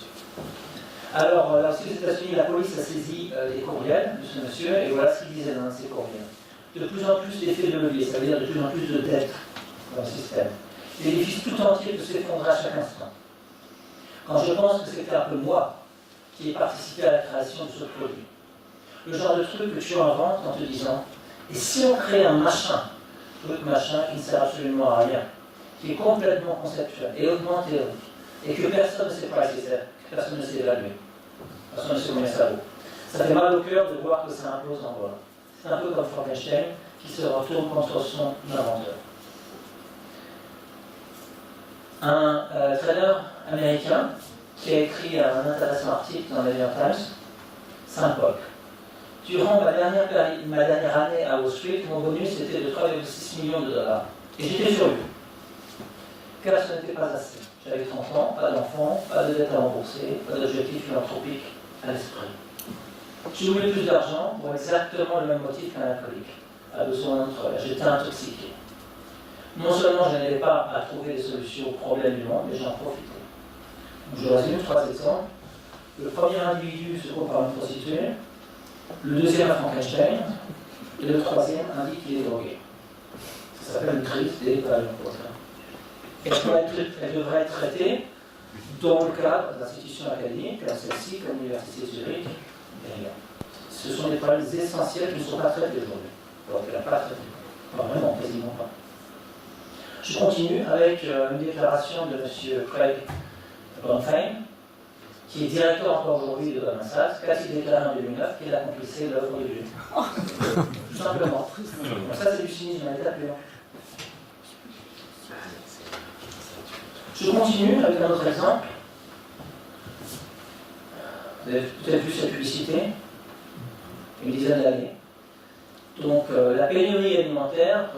Alors, lorsque aux États-Unis, la police a saisi des courriels de ce monsieur, et voilà ce qu'il disait dans ces courriels. De plus en plus d'effets de levier, ça veut dire de plus en plus de dettes dans le système. L'édifice tout entier peut s'effondrer à chaque instant. Quand je pense que c'était un peu moi qui ai participé à la création de ce produit, le genre de truc que tu inventes en te disant, et si on crée un truc machin qui ne sert absolument à rien, qui est complètement conceptuel et hautement théorique, et que personne ne sait pas ce que c'est, que personne ne sait évaluer. Personne ne sait combien ça vaut. Ça fait mal au cœur de voir que ça implose en vol. C'est un peu comme Frankenstein qui se retourne contre son inventeur. Un trader américain qui a écrit un intéressant article dans le New York Times s'impoque. Durant ma dernière année à Wall Street, mon bonus était de 3,6 millions de dollars. Et j'étais furieux. Car ce n'était pas assez. J'avais 30 ans, pas d'enfants, pas de dette à rembourser, pas d'objectif philanthropique à l'esprit. Je voulais plus d'argent pour exactement le même motif qu'un alcoolique. A besoin d'un travail. J'étais intoxiqué. Non seulement je n'avais pas à trouver des solutions aux problèmes du monde, mais j'en profitais. Donc je résume 3 exemples. Le premier individu se trouve par une prostituée, le deuxième à Frankenstein, et le troisième indique qu'il est drogué. Ça s'appelle une crise des valeurs. Elle devrait être traitée dans le cadre d'institutions académiques, comme celle-ci, comme l'Université de Zurich. Ce sont des problèmes essentiels qui ne sont pas traités aujourd'hui. Alors qu'elle n'a pas traité. Pas vraiment, quasiment pas. Je continue avec une déclaration de M. Craig Bronfein, qui est directeur encore aujourd'hui de Goldman Sachs, qu'a-t-il déclaré en 2009 qu'il accomplissait l'œuvre de Dieu. Tout simplement. Donc ça, c'est du cynisme à l'état pur. Je continue avec un autre exemple. Vous avez peut-être vu cette publicité, une dizaine d'années. Donc la pénurie alimentaire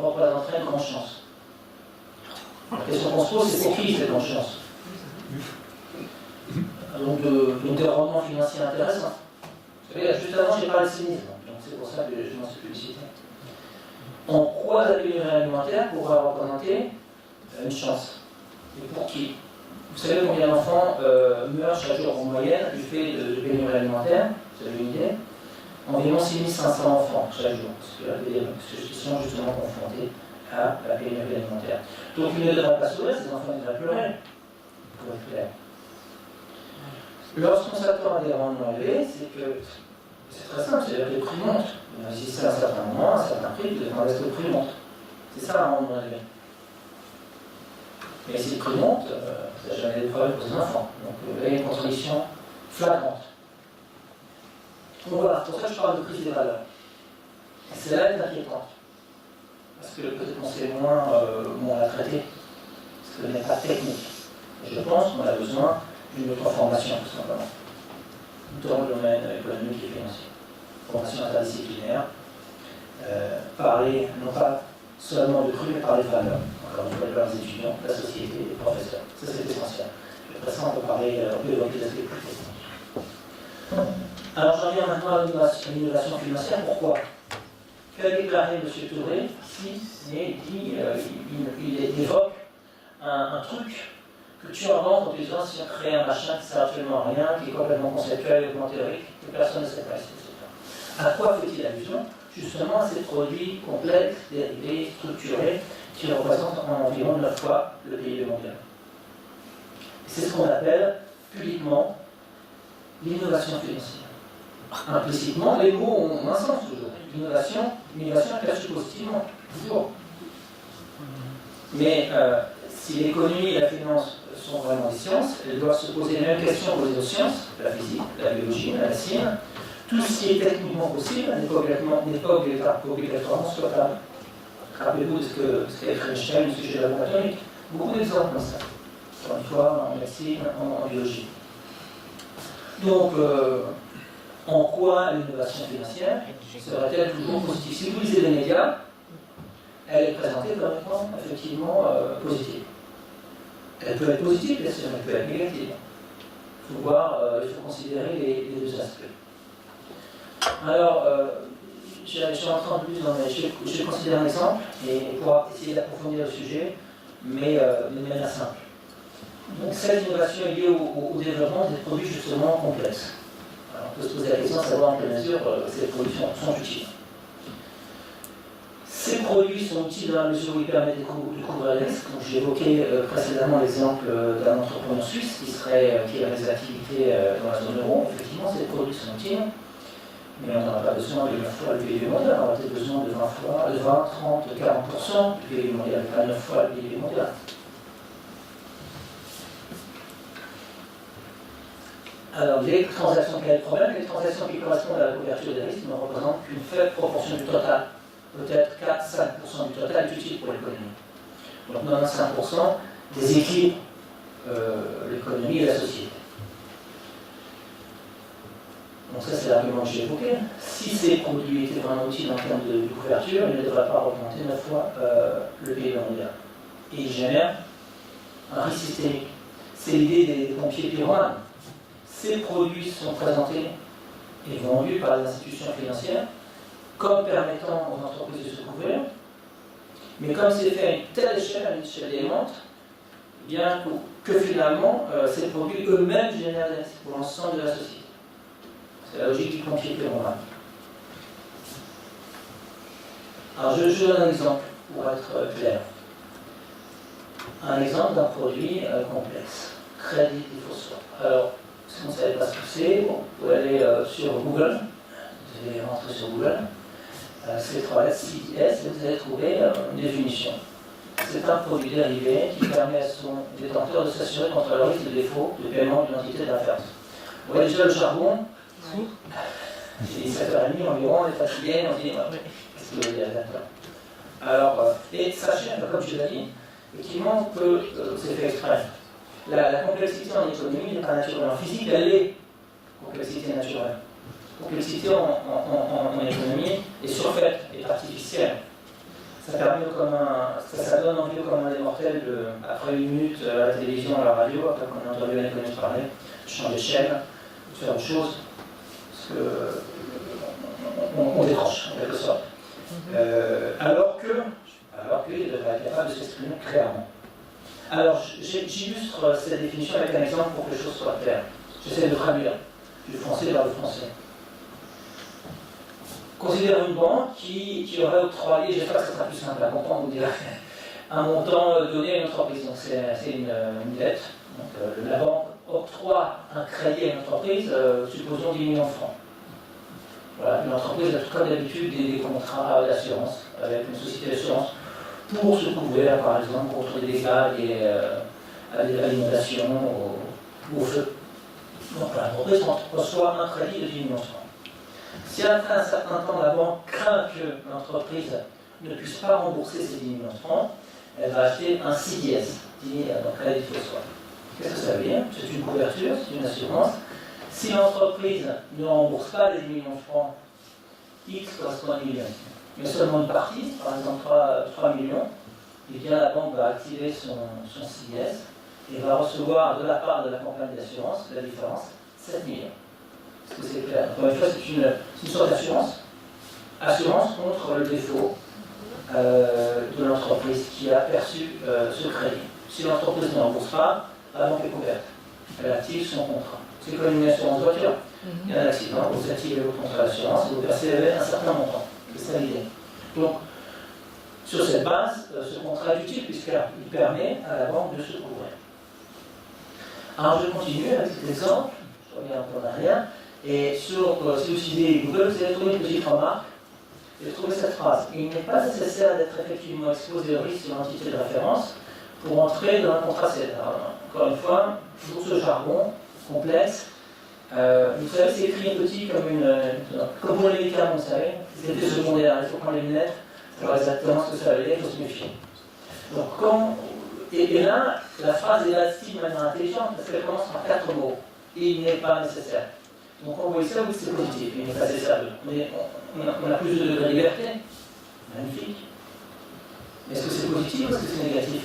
représenterait une grande chance. La question qu'on se pose, c'est pour qui cette grande chance? Donc des rendements financiers intéressants. Vous savez, juste avant, j'ai parlé de cynisme, donc c'est pour ça que je lance cette publicité. En quoi la pénurie alimentaire pourra représenter une chance? Et pour qui? Vous savez combien d'enfants meurent chaque jour en moyenne du fait de pénurie alimentaire? Vous avez une idée? Environ 6500 enfants chaque jour, parce qu'ils sont justement confrontés à la pénurie alimentaire. Donc ils ne devraient pas sourire, ces enfants ne devraient pleurer, pour être clair. Lorsqu'on s'attend à des rendements élevés, c'est que c'est très simple, c'est-à-dire que les prix montent. Vous investissez à un certain moment, à un certain prix, vous demandez à ce que le prix monte. C'est ça un rendement élevé. Mais si le prix monte, ça n'a jamais de problème pour les enfants. Donc il y a une contradiction flagrante. Donc voilà, c'est pour ça que je parle de prise des valeurs. Et c'est là qui est inquiétante. Parce que peut-être qu'on sait moins la traiter. Parce qu'elle n'est pas technique. Et je pense qu'on a besoin d'une autre formation, tout simplement. Dans le domaine économique et financier. Formation interdisciplinaire. Parler, non pas seulement de cru, mais parler de valeurs. Encore une fois, les étudiants, la société, les professeurs. Ça, c'est essentiel. Après ça, on peut parler, on peut évoquer des aspects plus techniques. Alors, j'en viens maintenant à l'innovation financière. Pourquoi? Qu'a déclaré M. Touré ici, il évoque un truc que tu inventes en te disant si on crée un machin qui ne sert absolument à rien, qui est complètement conceptuel, complètement théorique, que personne ne sait pas, etc. À quoi fait-il allusion? Justement à ces produits complexes, dérivés, structurés, qui représentent environ 9 fois le PIB mondial. C'est ce qu'on appelle publiquement l'innovation financière. Implicitement, les mots ont un sens toujours. L'innovation est perçue positivement, toujours. Mais si l'économie et la finance sont vraiment des sciences, elles doivent se poser les mêmes questions posées aux sciences, la physique, la biologie, la médecine. Tout ce qui est techniquement possible n'est pas obligatoirement souhaitable. Rappelez-vous de ce qu'a écrit Einstein au sujet de la bombe atomique. Beaucoup d'exemples comme ça. Encore une fois, en médecine, en biologie. Donc, en quoi l'innovation financière serait-elle toujours positive? Si vous lisez les médias, elle est présentée comme étant effectivement positive. Elle peut être positive, bien sûr, mais elle peut être négative. Il faut considérer les deux aspects. Alors, je suis rentré en plus je vais considérer un exemple et pour essayer d'approfondir le sujet, mais de manière simple. Donc, cette innovation est liée au développement des produits justement complexes. Alors, on peut se poser la question de savoir en quelle mesure ces produits sont utiles. Ces produits sont utiles dans la mesure où ils permettent de couvrir les risques. Donc, j'ai évoqué précédemment l'exemple d'un entrepreneur suisse qui aurait des activités dans la zone euro. Effectivement, ces produits sont utiles, mais on n'aura pas besoin de 9 fois le PIB mondial. On aura peut-être besoin de 20, 30, 40% du PIB mondial, pas 9 fois le PIB mondial. Alors, les transactions, quel est le problème? Les transactions qui correspondent à la couverture des risques ne représentent qu'une faible proportion du total. Peut-être 4-5% du total est utile pour l'économie. Donc 95% déséquilibre l'économie et la société. Donc ça, c'est l'argument que j'ai évoqué. Si ces produits étaient vraiment utiles en termes de couverture, ils ne devraient pas représenter 9 fois le PIB mondial. Et ils génèrent un risque systémique. C'est l'idée des pompiers pyromanes. Ces produits sont présentés et vendus par les institutions financières comme permettant aux entreprises de se couvrir, mais comme c'est fait à une telle échelle, à une échelle démente, bien que finalement, ces produits eux-mêmes génèrent des risques pour l'ensemble de la société. C'est la logique du pompier pyromane. Alors je donne un exemple pour être clair. Un exemple d'un produit complexe. Crédit default swap. Alors, si vous ne savez pas ce que c'est, bon, vous pouvez aller sur Google. Vous allez rentrer sur Google. C3S, CDS, et vous allez trouver une définition. c'est un produit dérivé qui permet à son détenteur de s'assurer contre le risque de défaut de paiement d'une entité de référence. Vous voyez déjà le charbon. Il est 7h30 environ, on est fatigué, on dit qu'est-ce que vous voulez dire là-dedans. Alors, et sachez, comme je l'ai dit, effectivement que c'est fait exprès. La complexité en économie n'est pas naturelle. En physique, elle est complexité naturelle. Complexité en économie est surfaite, est artificielle. Ça donne envie au commun des mortels, après 1 minute à la télévision, à la radio, après qu'on a entendu un économiste parler, de changer de chaîne, de faire autre chose, parce qu'on décroche, en quelque sorte. Alors qu'il devrait être capable de s'exprimer clairement. Alors, j'illustre cette définition avec un exemple pour que les choses soient claires. J'essaie de traduire du français vers le français. Considère une banque qui aurait octroyé, j'espère que ce sera plus simple à comprendre, vous direz, un montant donné à une entreprise. Donc c'est une dette. Donc, la banque octroie un crédit à une entreprise, supposons 10 millions de francs. Voilà, une entreprise a tout comme d'habitude des contrats d'assurance avec une société d'assurance pour se couvrir, par exemple, contre des dégâts liés à l'inondation ou au feu. Donc l'entreprise reçoit un crédit de 10 millions de francs. Si après un certain temps, la banque craint que l'entreprise ne puisse pas rembourser ces 10 millions de francs, elle va acheter un CDS, donc crédit de soi. Qu'est-ce que ça veut dire? C'est une couverture, c'est une assurance. Si l'entreprise ne rembourse pas les 10 millions de francs, X correspond à 1 million, mais seulement une partie, par exemple 3 millions, et bien la banque va activer son CDS et va recevoir de la part de la compagnie d'assurance la différence, 7 millions. Est-ce que c'est clair? Encore une fois, c'est une sorte d'assurance. Assurance contre le défaut de l'entreprise qui a perçu ce crédit. Si l'entreprise ne rembourse pas, la banque est couverte. Elle active son contrat. C'est comme une assurance voiture. Il y a un accident, vous activez votre contrat d'assurance et vous percevez un certain montant. C'est ça l'idée. Donc, sur cette base, ce contrat est utile puisqu'il permet à la banque de se couvrir. Alors, je continue avec cet exemple. Je reviens un peu en arrière. Et si vous utilisez Google, vous allez trouver une petite remarque. J'ai trouvé cette phrase. Il n'est pas nécessaire d'être effectivement exposé au risque sur l'entité de référence pour entrer dans un contrat CETA. Encore une fois, toujours ce jargon complexe. Vous savez, c'est écrit petit comme pour les médicaments, vous savez. C'est effets secondaires, il faut prendre les lunettes pour savoir exactement ce que ça veut dire, il faut se méfier. Donc, et là, la phrase est bâtie de manière intelligente parce qu'elle commence par 4 mots. Il n'est pas nécessaire. Donc on voit ça, oui, c'est positif, il n'est pas nécessaire. Mais on a plus de degrés de liberté. Magnifique. Mais est-ce que c'est positif ou est-ce que c'est négatif?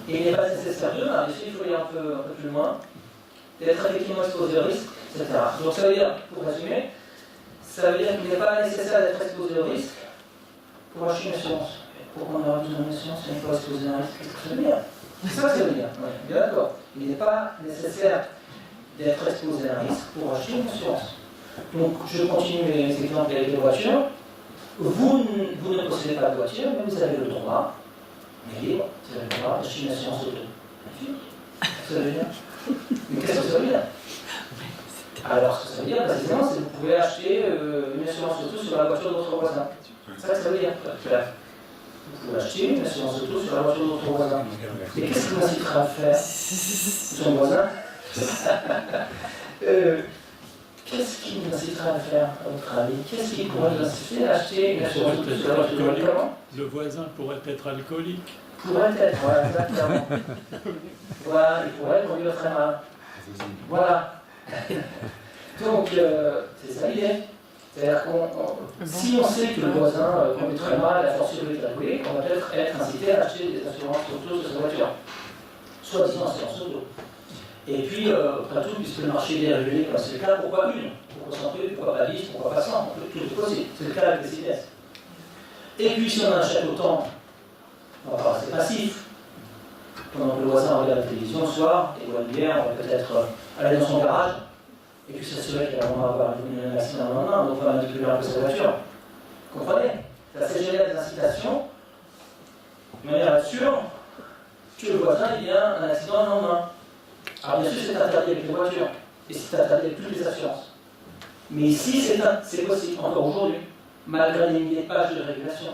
Et il n'est pas nécessaire de, ici il faut aller un peu plus loin, d'être effectivement exposé au risque, etc. Donc ça veut dire, pour résumer, ça veut dire qu'il n'est pas nécessaire d'être exposé au risque pour acheter une assurance. Pourquoi on aura besoin d'une assurance si on n'est pas exposé à un risque? Qu'est-ce que ça veut dire? C'est ça que ça veut dire. Ouais, bien d'accord. Il n'est pas nécessaire d'être exposé à un risque pour acheter une assurance. Donc je continue les exemples avec les voitures. Vous ne possédez pas de voiture, mais vous avez le droit, mais libre, vous avez le droit d'acheter une assurance auto. Qu'est-ce que ça veut dire? Mais qu'est-ce que ça veut dire? Alors ce que ça veut dire, précisément, c'est que vous pouvez acheter une assurance auto sur la voiture de votre voisin. C'est ça que ça veut dire. Vous pouvez acheter une assurance auto sur la voiture de votre voisin. Et qu'est-ce que vous incitera à faire son voisin? Qu'est-ce qui nous incitera à faire, à votre avis? Qu'est-ce qui pourrait nous inciter à acheter une assurance auto sur la voiture de votre voisin? Le voisin pourrait être alcoolique. Pourrait être, voilà, exactement. Voilà, il pourrait conduire très mal. Voilà. Donc, c'est ça l'idée. C'est-à-dire que si on sait que le voisin conduit très mal, la force sécurité alcoolique, on va peut-être être incité à acheter des assurances auto sur sa voiture. Soit disant assurance auto. Et puis, après tout, puisque le marché est régulé comme c'est le cas, pourquoi une? Pourquoi 100 trucs, pourquoi pas 10, pourquoi pas 100? Tout est possible. C'est le cas avec les CDS. Et puis, si on en achète autant, on va pas rester passif. Pendant que le voisin regarde la télévision le soir, et boit une bière, on va peut-être aller dans son garage, et puis s'assurer qu'il va avoir un accident le lendemain, donc on va manipuler un peu sa voiture. Vous comprenez? C'est général des incitations, de manière à être sûr que le voisin il y a un accident le lendemain. Alors bien sûr, c'est interdit avec les voitures, et c'est interdit avec toutes les assurances. Mais ici, c'est possible, encore aujourd'hui, malgré les milliers de pages de régulation.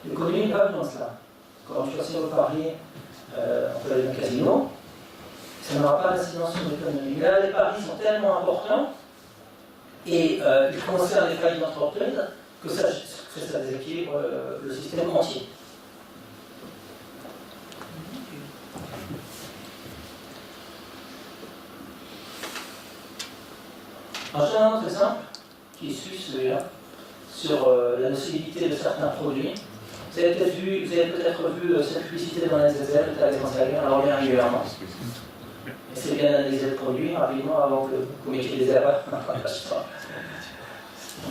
L'économie n'est pas besoin de cela. Quand je suis au parier, on peut aller au casino, ça n'aura pas d'incidence sur l'économie. Là, les paris sont tellement importants et ils concernent les faillites d'entreprise que ça déséquilibre le système entier. J'ai un autre exemple qui suit celui-là sur la nocivité de certains produits. Vous avez peut-être vu cette publicité dans la SSL, alors bien régulièrement. C'est bien d'analyser le produit rapidement avant que vous mettiez des erreurs.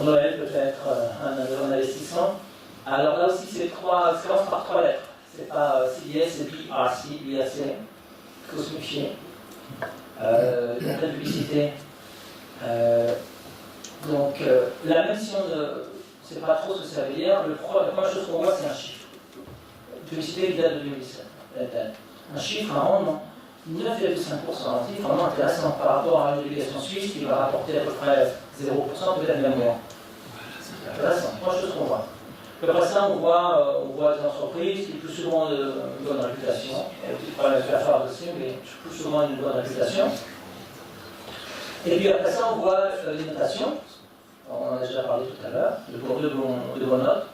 On aurait peut-être un investissement. Alors là aussi, c'est trois séquences par 3 lettres. C'est pas CDS, c'est BRC, BAC, cosmifié. Donc la publicité. La même si on ne sait pas trop ce que ça veut dire, la première chose qu'on voit, c'est un chiffre. La publicité qui date de 2007. Un chiffre, un rendement. 9,5%, un chiffre vraiment intéressant par rapport à une obligation suisse qui va rapporter à peu près 0%, peut-être même moins. C'est intéressant, première chose qu'on voit. Après ça, on voit des entreprises qui plus souvent ont une bonne réputation. Il y a un petit problème avec la phare aussi, mais plus souvent une bonne réputation. Et puis après ça, on voit les notations. On en a déjà parlé tout à l'heure, de bonnes notes.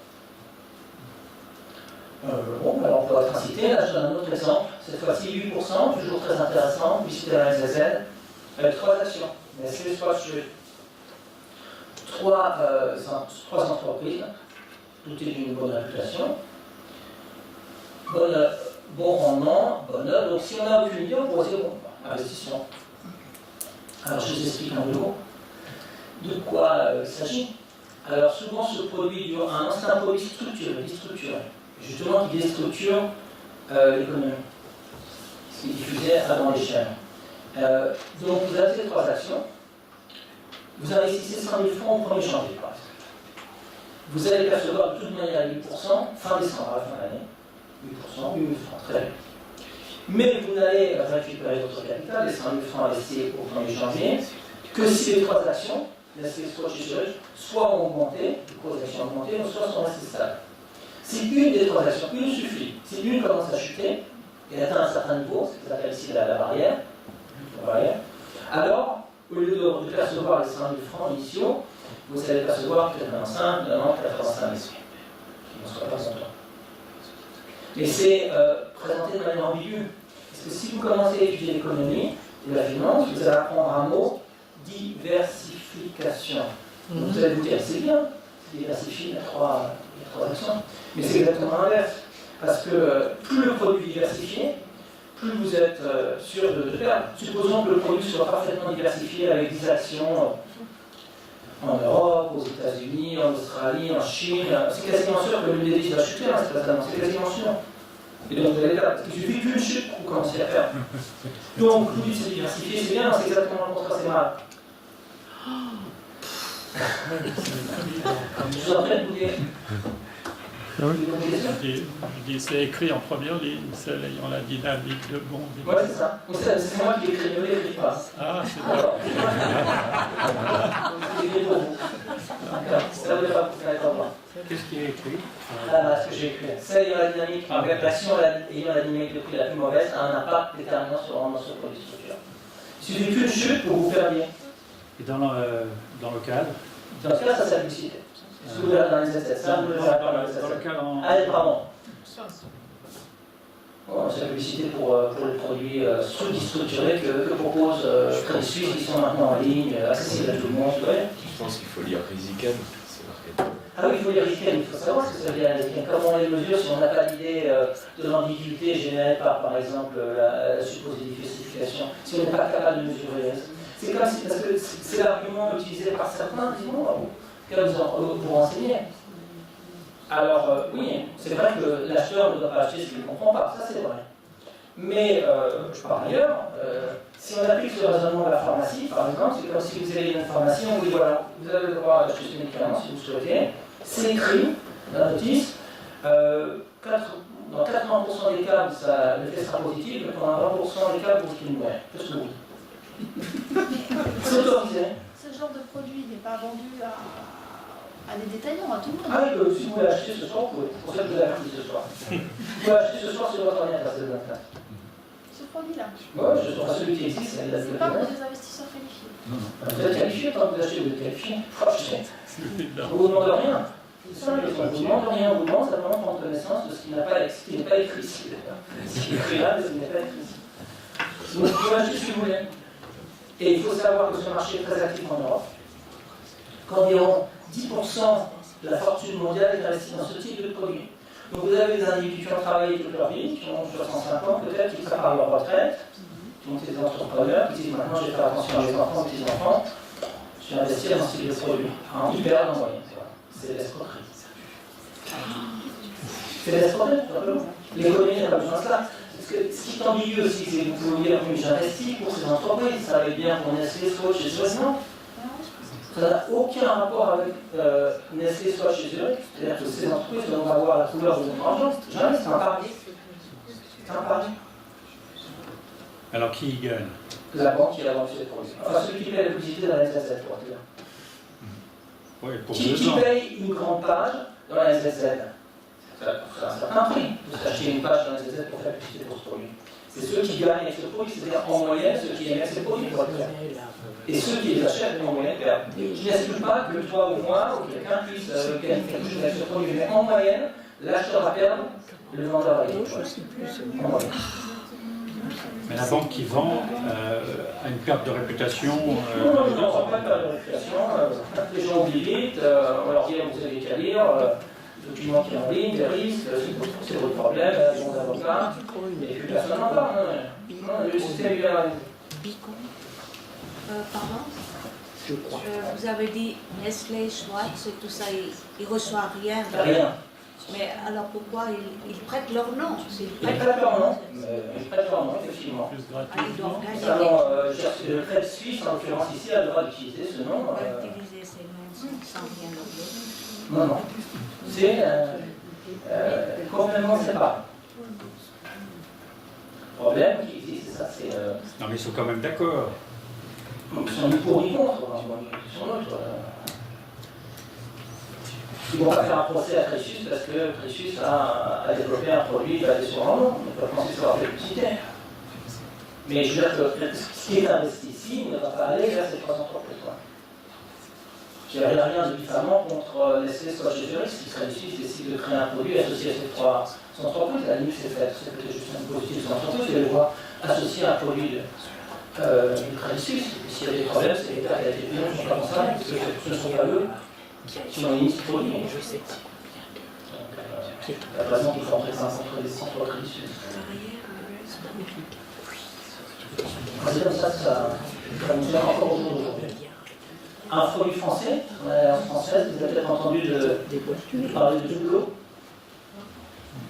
Alors on peut être incité. Là, je donne un autre exemple. Cette fois-ci, 8%, toujours très intéressant, publicité à la SSL, avec 3 actions. Mais c'est trois entreprises, toutes d'une bonne réputation, bon rendement, bonne œuvre. Donc si on n'a aucune idée, on pourrait dire investissement. Alors je vous explique en deux mots de quoi il s'agit. Alors souvent ce produit dure un an, c'est un produit structuré, justement qui déstructure l'économie, ce qui est diffusé à grande échelle. Donc vous avez ces 3 actions. Vous investissez 100 000 francs au 1er janvier, par exemple. Vous allez percevoir de toute manière 8% fin décembre, à la fin de l'année. 8%, 8 000 francs, très bien. Mais vous n'allez récupérer votre capital, les 100 000 francs investis au 1er janvier, que si les 3 actions, soit ont augmenté, les cours des actions ont augmenté, soit sont restées stables. Si une des 3 actions, une suffit, si une commence à chuter, et atteint un certain niveau, ce qu'on appelle ici la barrière, alors, au lieu de percevoir les 100 000 francs initiaux, vous allez percevoir 85, 90, 85 000, qui ne soient pas contents. Mais c'est présenté de manière ambiguë. Parce que si vous commencez à étudier l'économie et la finance, vous allez apprendre un mot, diversification. Donc vous allez vous dire, c'est bien, c'est diversifié, il y a 3 actions. Mais c'est exactement l'inverse. Parce que plus le produit est diversifié, plus vous êtes sûr de perdre. Supposons que le produit soit parfaitement diversifié avec 10 actions en Europe, aux États-Unis, en Australie, en Chine. C'est quasiment sûr que l'une des 10 va chuter, c'est quasiment sûr. Et donc vous allez perdre. Il suffit qu'une chute pour commencer à perdre. Donc plus c'est diversifié, c'est bien, c'est exactement le contraire, c'est mal. Je vous en prie de vous dire. Je dis, c'est écrit en première ligne, c'est ayant la dynamique de bon. Oui, c'est ça. C'est moi qui écris, ne l'écris pas. Ah, c'est bon. Ça ne veut pas vous faire moi. Qu'est-ce qui est écrit? Ce que j'ai écrit. C'est ayant la dynamique, l'action ayant la dynamique de prix la plus mauvaise a un impact déterminant sur le rendement sur le produit structurel. Il suffit qu'une chute pour vous perdiez. Et dans le cadre? Dans ce cas, ça c'est la publicité. Si vous regardez dans les SS, ça, vous le verrez pas dans les SS. Dans le cadre en... Allez, pardon. Bon, c'est la publicité pour les produits structurés que propose Crédit Suisse, qui sont maintenant en ligne, accessibles à tout le monde. Je pense qu'il faut lire Risiken, c'est marqué. Ah oui, il faut lire Risiken, il faut savoir ce que ça veut dire Risiken. Comment on les mesure si on n'a pas l'idée de l'ambiguïté générée par exemple, la supposée diversification, si on n'est pas capable de mesurer. C'est comme si, parce que c'est l'argument utilisé par certains, disons, que vous renseignez. Alors, oui, c'est vrai que l'acheteur ne doit pas acheter ce qu'il ne comprend pas, ça c'est vrai. Mais, par ailleurs, si on applique ce raisonnement à la pharmacie, par exemple, c'est comme si vous avez une pharmacie, on vous dit voilà, vous avez le droit d'acheter ce médicament si vous souhaitez, c'est écrit dans la notice, dans 80% des cas, l'effet sera positif, mais pendant 20% des cas, vous risquez de mourir. Qu'est-ce que vous dites? C'est autorisé. Ce genre de produit n'est pas vendu À des détaillants, à tout le monde. Ah oui, si vous voulez acheter ce soir, vous pouvez. C'est pour ça que je vous ai averti ce soir. Vous pouvez acheter ce soir sur votre ordinateur, passer de date là. Ce produit-là. Oui, je suis pas celui qui existe, c'est la C'est pas pour des investisseurs qualifiés. Vous êtes qualifié quand vous achetez, vous êtes qualifié. Franchement, on ne vous demande rien. C'est ça, on ne vous demande rien, on vous demande simplement de prendre connaissance de ce qui n'est pas écrit ici. Ce qui est écrit là, mais ce qui n'est pas écrit ici. Donc vous pouvez acheter ce que vous voulez. Et il faut savoir que ce marché est très actif en Europe, qu'environ 10% de la fortune mondiale est investie dans ce type de produit. Donc vous avez des individus qui ont travaillé toute leur vie, qui ont 65 ans peut-être, qui préparent leur retraite, qui ont des entrepreneurs, qui disent maintenant je vais faire attention à mes enfants, aux petits-enfants, je vais investir dans ce type de produit. En hyper en moyenne. C'est l'escroquerie. C'est l'escroquerie, tout simplement. L'économie n'a pas besoin de cela. Parce que ce qui est ambigu aussi, c'est que vous pouvez dire que j'investis pour ces entreprises, ça va être bien pour Nestlé, Swatch et Suez, non. Ça n'a aucun rapport avec Nestlé, Swatch et Suez. C'est-à-dire que ces entreprises vont avoir la couleur de notre argent. Jamais, c'est un pari. C'est un pari. Alors qui y gagne? La banque qui a vendu ces produits. Enfin, celui qui paye la publicité dans la SSL, pour dire. Oui, pour Qui 2 ans. paye une grande page dans la SSL? C'est un certain prix de s'acheter une page dans la SSL pour faire publicité pour ce produit. C'est ceux qui gagnent avec ce produit, c'est-à-dire en moyenne ceux qui aiment ces produits pour le faire. Et ceux qui les achètent en moyenne perdent. Je n'exclus pas que toi ou moi ou quelqu'un puisse gagner quelque chose avec ce produit, mais en moyenne, l'acheteur va perdre, le vendeur va gagner. En moyenne. Mais la banque qui vend a une perte de réputation. Non, on n'en sort pas de perte de réputation. Les gens oublient vite, on leur dit vous avez qu'à lire. Documents qui en ligne, des risques, c'est votre problème, les bons avocats, et puis personne n'en parle. Non, le système est là. Pardon? Vous avez dit Nestlé, Schwartz et tout ça, ils ne reçoivent rien. Rien. Mais alors pourquoi ils prêtent leur nom? Ils prêtent leur nom, effectivement. Plus Ah, ils gratuitement. doivent gagner. Le Crédit Suisse, en l'occurrence ici, a le droit d'utiliser ce nom. On va utiliser ces noms sans rien oublier. Non, non. C'est complètement séparé. Le problème qui existe, c'est ça, c'est... Non, mais ils sont quand même d'accord. Ils sont ni pour ni contre, ils sont neutres. Ils ne vont pas faire un procès à Crésus parce que Crésus a développé un produit basé sur un nom. On ne peut pas penser savoir fait publicité. Mais je veux dire que ce qui est investi ici ne va pas aller vers ces trois entreprises. Il n'y a rien de diffamant contre Nestlé, Swatch et Suez qui serait ici, décide de créer un produit associé à ces trois entreprises. À la limite, c'est peut-être juste un positif de l'entreprise, et le voir associé à un produit du Crédit Suisse. S'il y a des problèmes, c'est l'État qui a été payé, je ne suis pas responsable, parce que ce ne sont pas eux qui ont initié ce produit. Donc, la raison qu'il faut entrer dans un centre des centres au Crédit Suisse. C'est comme ça que ça fonctionne encore aujourd'hui. Un produit français, en française, vous avez peut-être entendu parler de Doubleau,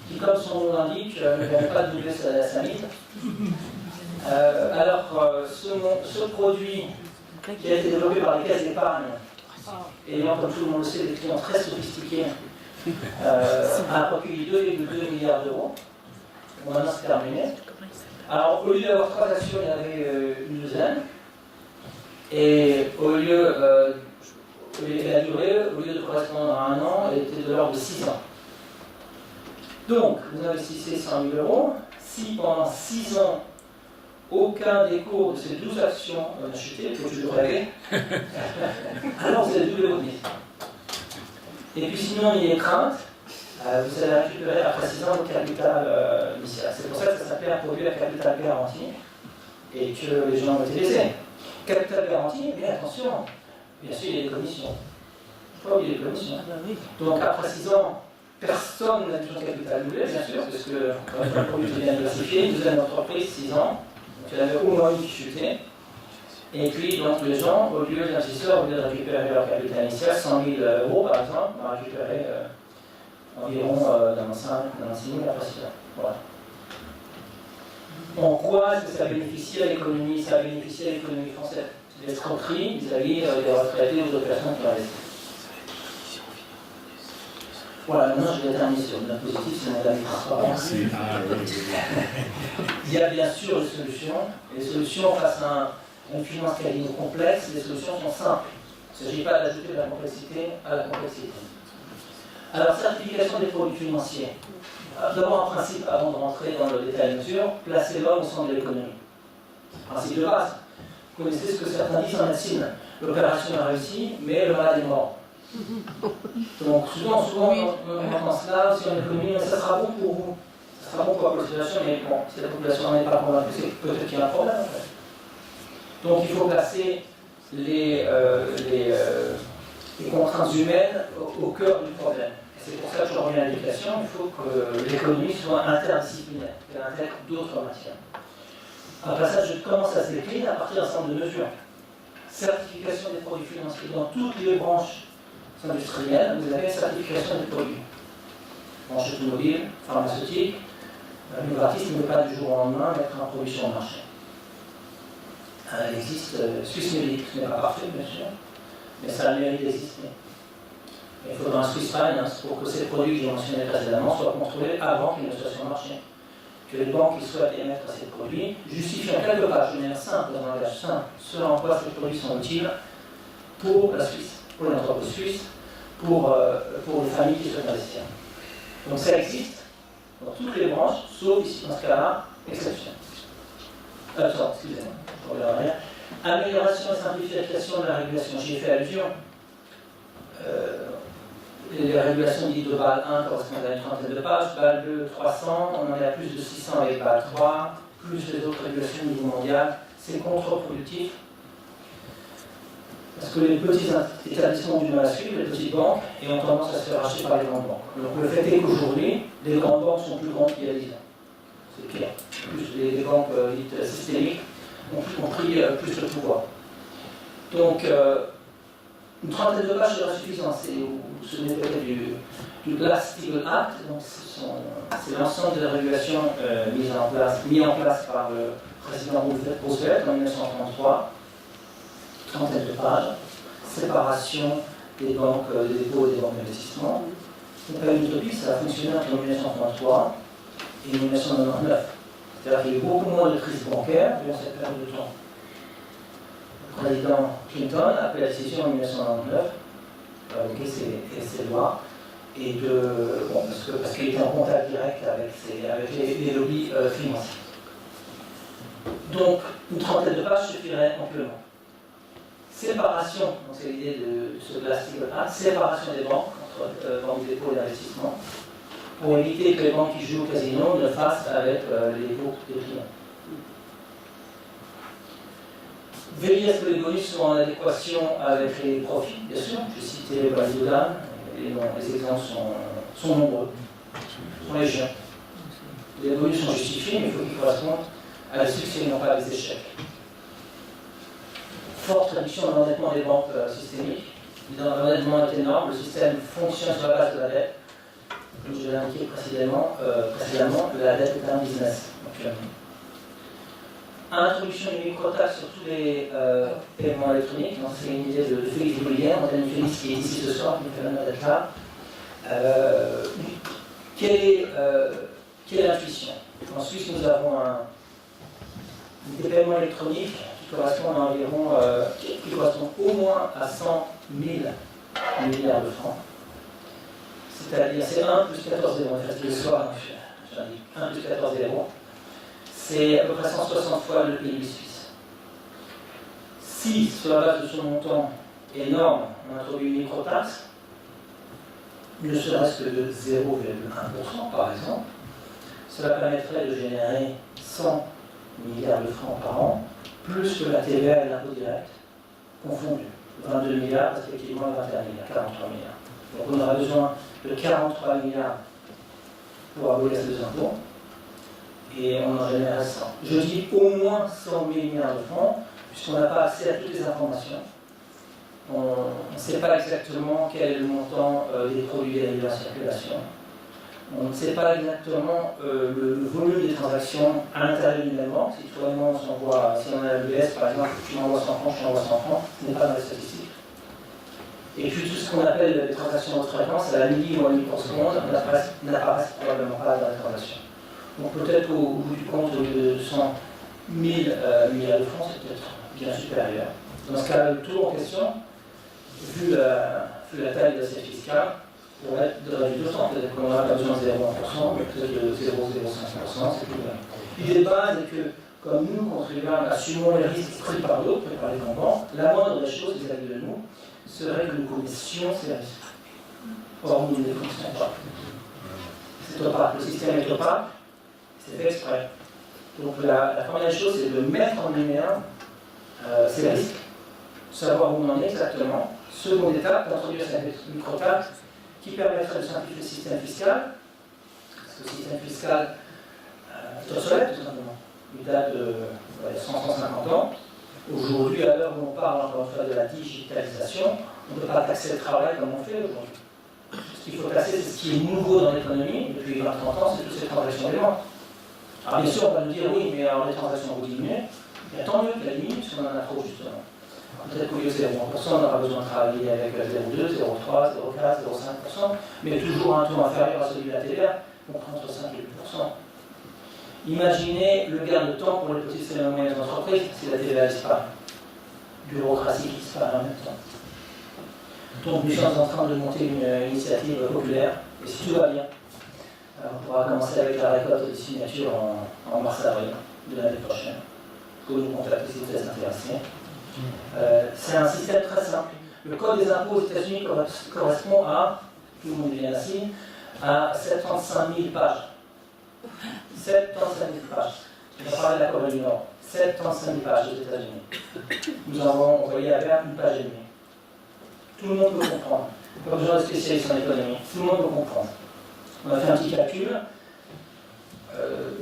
qui, comme son nom l'indique, ne permet pas de doubler sa mise. Ce produit qui a été développé par les caisses d'épargne, ayant, comme tout le monde le sait, des clients très sophistiqués, a recueilli 2,2 milliards d'euros. Bon, maintenant c'est terminé. Alors, au lieu d'avoir 3 actions, il y en avait une douzaine. Et la durée, au lieu de correspondre à 1 an, elle était de l'ordre de 6 ans. Donc, vous investissez 100 000 euros. Si pendant 6 ans, aucun des cours de ces 12 actions n'a chuté, il faut que je le rêve, alors vous allez doubler votre mise. Et puis sinon, il y a une crainte, vous allez récupérer après 6 ans votre capital initial. C'est pour ça que ça s'appelle un produit à capital garanti et que les gens ont été laissés. Capital garanti, mais attention, bien sûr, il y a des commissions. Il ne faut pas oublier les commissions. Donc après 6 ans, personne n'a besoin de capital doublé, bien sûr, parce que un produit est bien diversifié, une douzaine d'entreprises, 6 ans, donc il y en avait au moins une qui chutait. Et puis, donc les gens, au lieu d'investisseurs, au lieu de récupérer leur capital initial, 100 000 euros par exemple, on va récupérer environ 96 000 après 6 ans. Voilà. En quoi est-ce que ça bénéficie à l'économie? Ça bénéficie à l'économie française. Des escroqueries vis-à-vis des retraités ou d'autres personnes qui investissent. Voilà, maintenant je vais terminer sur une note positive, sinon la transparence. Il y a bien sûr des solutions. Les solutions face à une finance quasi complexe, les solutions sont simples. Il ne s'agit pas d'ajouter de la complexité à la complexité. Alors, certification des produits financiers. D'abord, un principe, avant de rentrer dans le détail de mesure, placer l'homme au centre de l'économie. Principe de base. Vous connaissez ce que certains disent en médecine. L'opération a réussi, mais le malade est mort. Donc, souvent on entend cela aussi en économie, mais ça sera bon pour vous. Ça sera bon pour la population, mais bon, si la population n'en est pas convaincue, c'est peut-être qu'il y a un problème en fait. Donc, il faut placer les contraintes humaines au cœur du problème. C'est pour ça que je reviens à l'éducation, il faut que l'économie soit interdisciplinaire, qu'elle intègre d'autres matières. Après ça, je commence à se décliner à partir d'un certain nombre de mesures. Certification des produits financiers. Dans toutes les branches industrielles, vous avez certification des produits. Branche automobile, pharmaceutique, l'innovatisme ne peut pas du jour au lendemain mettre un produit sur le marché. Il existe Swissmedic, ce n'est pas parfait bien sûr, mais ça a le mérite d'exister. Il faudra un Swiss Finance pour que ces produits que j'ai mentionnés précédemment soient contrôlés avant qu'ils ne soient sur le marché. Que les banques qui souhaitent émettre ces produits justifient en quelques pages, de manière simple, dans un langage simple, ce en quoi ces produits sont utiles pour la Suisse, pour les entreprises suisses, pour les familles qui souhaitent investir. Donc ça existe dans toutes les branches, sauf ici dans ce cas-là, exception. Excusez-moi, je reviens en arrière. Amélioration et simplification de la régulation, j'y ai fait allusion. Les régulations dites de BAL 1 correspondent à une trentaine de pages, BAL 2, 300, on en est à plus de 600 avec BAL 3, plus les autres régulations au niveau mondial. C'est contre-productif, parce que les petits établissements ont du mal à suivre, les petites banques, et ont tendance à se faire racheter par les grandes banques. Donc le fait est qu'aujourd'hui, les grandes banques sont plus grandes qu'il y a 10 ans. C'est pire. Plus les banques dites systémiques ont pris plus de pouvoir. Donc, une trentaine de pages sera suffisant. Ce n'est peut-être du Glass-Steagall Act, donc c'est l'ensemble des régulations mis en place par le président Roosevelt en 1933. Trentaine de pages. Séparation des banques, des dépôts et des banques d'investissement. Ce n'est pas une utopie, ça a fonctionné entre 1933 et 1999. C'est-à-dire qu'il y a eu beaucoup moins de crises bancaires durant cette période de temps. Le président Clinton a pris la décision en 1999 d'appliquer ces lois et parce qu'il était en contact direct avec les lobbies financiers. Donc, une trentaine de pages suffirait amplement. Séparation, donc c'est l'idée de ce Glass-Steagall Act, séparation des banques entre banques de dépôt et d'investissement, pour éviter que les banques qui jouent au casino ne fassent avec les dépôts des clients. Veiller à ce que les bonus soient en adéquation avec les profits, bien sûr. Je citais les Balidodan, les exemples sont nombreux, sont légion. Les bonus sont justifiés, mais il faut qu'ils correspondent à des succès et non pas à des échecs. Forte réduction de l'endettement des banques systémiques. L'endettement est énorme, le système fonctionne sur la base de la dette. Comme je l'ai indiqué précédemment, la dette est un business actuellement. Introduction du microtaxe sur tous les paiements électroniques. C'est une idée de Félix Boulière, Anthony Félix qui est ici ce soir, qui me fait l'honneur d'être là. Quelle est l'intuition? En Suisse, nous avons des paiements électroniques qui correspondent à environ, qui correspondent au moins à 100 000 milliards de francs. C'est-à-dire, c'est 1 plus 14 zéros. En fait, le soir, j'indique 1 plus 14 zéros. C'est à peu près 160 fois le PIB suisse. Si, sur la base de ce montant énorme, on introduit une microtaxe, ne serait-ce que de 0,1% par exemple, cela permettrait de générer 100 milliards de francs par an, plus que la TVA et l'impôt direct, confondus. 22 milliards, respectivement 21 milliards, 43 milliards. Donc on aura besoin de 43 milliards pour abolir ces deux impôts, et on en génère 100. Je dis au moins 100 000 milliards de francs, puisqu'on n'a pas accès à toutes les informations. On ne sait pas exactement quel est le montant des produits dérivés en circulation. On ne sait pas exactement le volume des transactions à l'intérieur d'une même banque. Si toi et moi on s'envoie, si on a l'US par exemple, tu m'envoies 100 francs, je t'envoie 100 francs, ce n'est pas dans les statistiques. Et puis tout ce qu'on appelle les transactions de fréquence, à la milli ou à la microseconde, n'apparaissent probablement pas dans les transactions. Donc peut-être au bout du compte de 100 000 milliards de francs, c'est peut-être bien supérieur. Dans ce cas, le taux en question vu la taille de l'assiette fiscale, pour être de réduction, peut-être qu'on n'aura pas besoin de 0,1%, mais peut-être de 0,05%, c'est tout. L'idée de base est que, comme nous, contribuables, assumons les risques pris par d'autres, pris par les grands, la moindre des choses vis-à-vis de nous serait que nous commissions ces risques. Or, nous ne les commissions pas. C'est opaque. Le système est opaque, c'est fait exprès. Donc, la première chose, c'est de mettre en lumière ces risques, savoir où on en est exactement. Seconde étape, d'introduire cette micro-taxe qui permettrait de simplifier le système fiscal, parce que le système fiscal est obsolète, tout simplement. Il date de 100-150 ans. Aujourd'hui, à l'heure où on parle encore une fois de la digitalisation, on ne peut pas taxer le travail comme on fait aujourd'hui. Ce qu'il faut taxer, c'est ce qui est nouveau dans l'économie depuis 20-30 ans, c'est toutes ces transactions des ventes. Alors bien sûr, on va nous dire oui, mais alors les transactions vont diminuer. Et tant mieux qu'elles diminuent, parce qu'on en a trop justement. Peut-être qu'au lieu de 0,1%, on aura besoin de travailler avec 0,2, 0,3, 0,4, 0,5%, mais toujours un taux inférieur à celui de la TVA, donc entre 5 et 8%. Imaginez le gain de temps pour les petites et moyennes entreprises si la TVA disparaît. Bureaucratie qui disparaît en même temps. Donc nous sommes en train de monter une initiative populaire, et si tout va bien, on pourra commencer avec la récolte des signatures en mars-avril de l'année prochaine. Vous nous contactez si vous êtes intéressés. C'est un système très simple. Le code des impôts aux États-Unis correspond à, tout le monde est bien assis, à 75 000 pages. 75 000 pages. Je vais parler de la Corée du Nord. 75 000 pages aux États-Unis. Nous avons envoyé à Berck une page et demie. Tout le monde peut comprendre. Pas besoin de spécialistes en économie. Tout le monde peut comprendre. On a fait un petit calcul.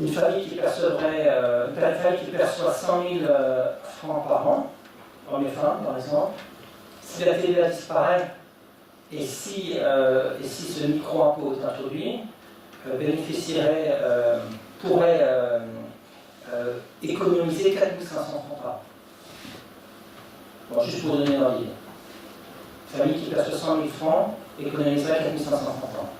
Une famille qui perçoit 100 000 francs par an, hommes et femmes par exemple, si la TVA disparaît et si ce micro-impôt est introduit, pourrait économiser 4 500 francs par an. Bon, juste pour donner une idée. Une famille qui perçoit 100 000 francs économiserait 4 500 francs par an.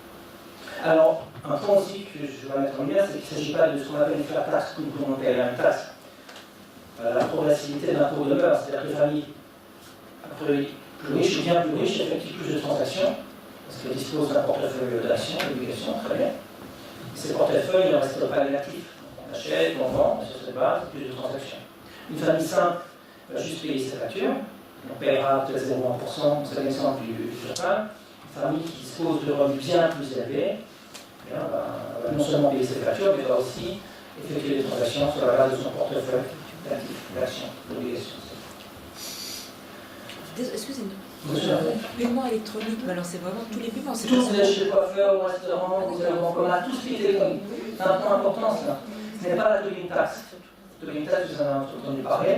Alors, un point aussi que je vais mettre en lumière, c'est qu'il ne s'agit pas de ce qu'on appelle une flat tax, comme on paye la même taxe. La progressivité de l'impôt demeure, c'est-à-dire que les familles plus riches ou bien plus riches effectuent plus de transactions, parce qu'elles disposent d'un portefeuille d'actions, d'obligations, très bien. Ces portefeuilles ne restent pas négatifs. On achète, on vend, et sur cette base, plus de transactions. Une famille simple va juste payer ses factures, on paiera peut-être 0,1%, c'est l'exemple du total. Une famille qui dispose de revenus bien plus élevés, va non seulement payer ses factures, mais va aussi effectuer des transactions sur la base de son portefeuille d'actifs, d'actions, d'obligations. Excusez-moi. Paiement électronique, mais alors c'est vraiment tous les paiements. Tous, vous allez chez le coiffeur, au restaurant, vous allez en commun, tout ce qui est électronique. C'est un point important, cela. Ce n'est pas la Tobin Tax. La Tobin Tax, vous en avez entendu parler.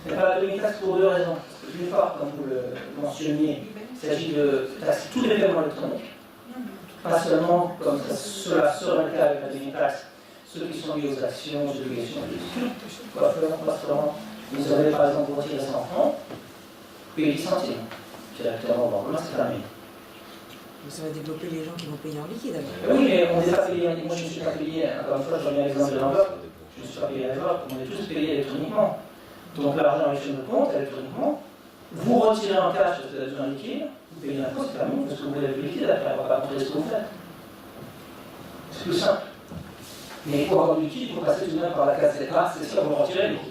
Ce n'est pas la Tobin Tax pour deux raisons. D'une part, comme vous le mentionniez, il s'agit de taxer tous les paiements électroniques. Pas seulement, comme cela serait le cas avec la Tobin Tax, ceux qui sont liés aux actions, aux obligations, coiffeur, restaurant. Vous avez par exemple vous retirez 100 francs, payez 10 centimes. Directement, bon, là c'est terminé. Ça va développer les gens qui vont payer en liquide. Oui, mais on n'est pas payé, moi je ne suis pas payé, encore une fois je reviens à l'exemple de l'enveloppe, je ne suis pas payé à l'enveloppe, on est tous payés électroniquement. Donc l'argent est sur notre compte électroniquement, vous retirez en cash parce que vous avez besoin de liquide, vous payez l'impôt, c'est terminé, parce que vous avez le liquide après, on ne va pas contrôler ce que vous faites. C'est plus simple. Mais pour avoir du liquide, il faut passer tout de même par la case d'État, c'est ça, vous le retirez le liquide.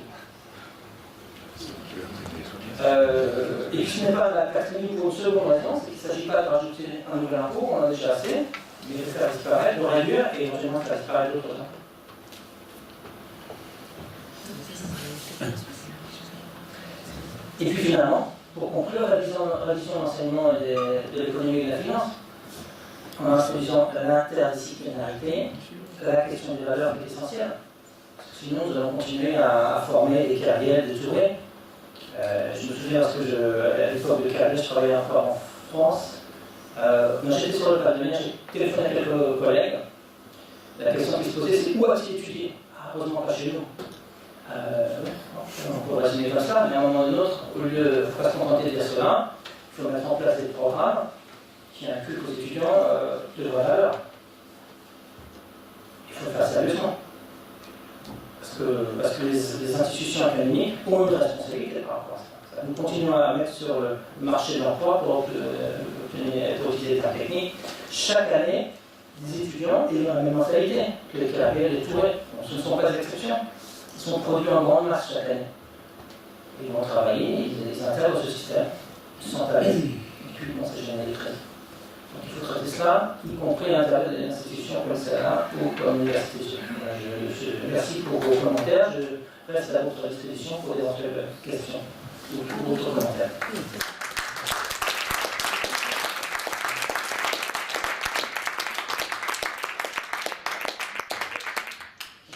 Et ce n'est pas la pertinence pour une seconde raison, c'est qu'il ne s'agit pas de rajouter un nouvel impôt, on en a déjà assez, mais de faire disparaître, de réduire et éventuellement de faire disparaître d'autres impôts. Et puis finalement, pour conclure, la vision de l'enseignement et de l'économie et de la finance, en introduisant l'interdisciplinarité, la question des valeurs est essentielle. Sinon, nous allons continuer à former des carrières détournées. Je me souviens parce que à l'époque de carrière, je travaillais encore en France. Quand j'étais sur le pas de venir, j'ai téléphoné à quelques collègues. La question qui se posait, c'est où as-tu étudié? Heureusement pas chez nous. On peut résumer comme ça, mais à un moment ou d'un autre, au lieu de ne pas se contenter de dire cela, il faut mettre en place des programmes qui inculquent aux étudiants de vraies valeurs. Il faut faire sérieusement. Parce que les institutions académiques ont une responsabilité par rapport à ça. Nous continuons à mettre sur le marché de l'emploi pour être utilisé par technique. Chaque année, des étudiants ils ont la même mentalité que les Caribéens, les Tourés. Ce ne sont pas des exceptions. Ils sont produits en grande masse chaque année. Ils vont travailler, ils intègrent ce système, ils se sentent à l'aise, et puis bon, c'est générer des crédits. Donc il faut traiter cela, y compris à l'intérieur des institutions comme celle-là ou comme l'université. Je merci pour vos commentaires, je reste à votre disposition pour d'éventuelles questions ou d'autres commentaires.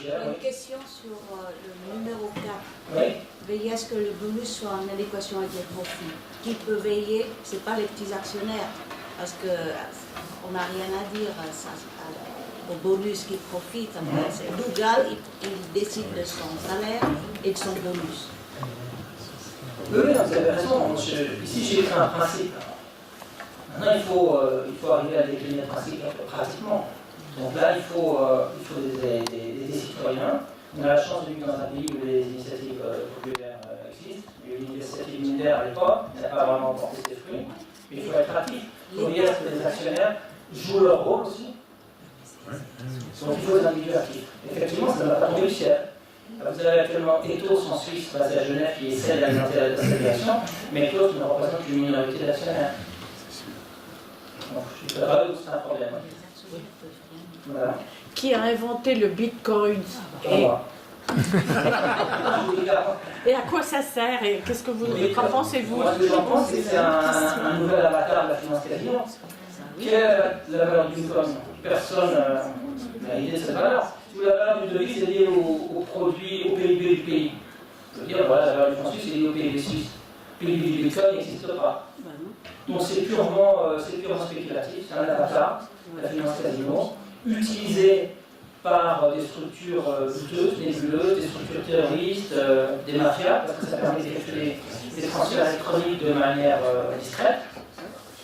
Une question sur le numéro 4. Oui. Veiller à ce que le bonus soit en adéquation avec les profits. Qui peut veiller, ce n'est pas les petits actionnaires, parce qu'on n'a rien à dire au bonus qui profite. C'est Dougal, il décide de son salaire et de son bonus. Oui, vous avez raison. Ici, j'ai écrit un principe. Maintenant, il faut arriver à décliner le principe pratiquement. Donc là, il faut des citoyens. On a la chance de vivre dans un pays où les initiatives populaires existent. Il y a eu une initiative militaire à l'époque, ça n'a pas vraiment porté ses fruits. Mais il faut être actif. Il faut dire que les actionnaires jouent leur rôle aussi. Donc il faut des individus actifs. Effectivement, ça ne va pas tomber du ciel. Vous avez actuellement Ethos en Suisse, basé à Genève, qui essaie d'alimenter la décentralisation, mais Ethos ne représente qu'une minorité d'actionnaires. Donc je ne sais pas où c'est un problème. Voilà. Qui a inventé le bitcoin et à quoi ça sert et qu'est-ce que vous en pensez-vous? Moi, ce que j'en pense, c'est que c'est un nouvel avatar de la finance casino. Quelle est la valeur du bitcoin? Personne n'a idée de cette valeur. Si la valeur du devise est liée au produit, au PIB du pays. Je veux dire, voilà, la valeur du franc suisse est liée au PIB suisse. Le PIB du bitcoin n'existe pas. Donc c'est purement spéculatif, c'est un avatar de la finance casino, utilisé par des structures douteuses, nébuleuses, des structures terroristes, des mafias, parce que ça permet d'effectuer des transferts électroniques de manière discrète.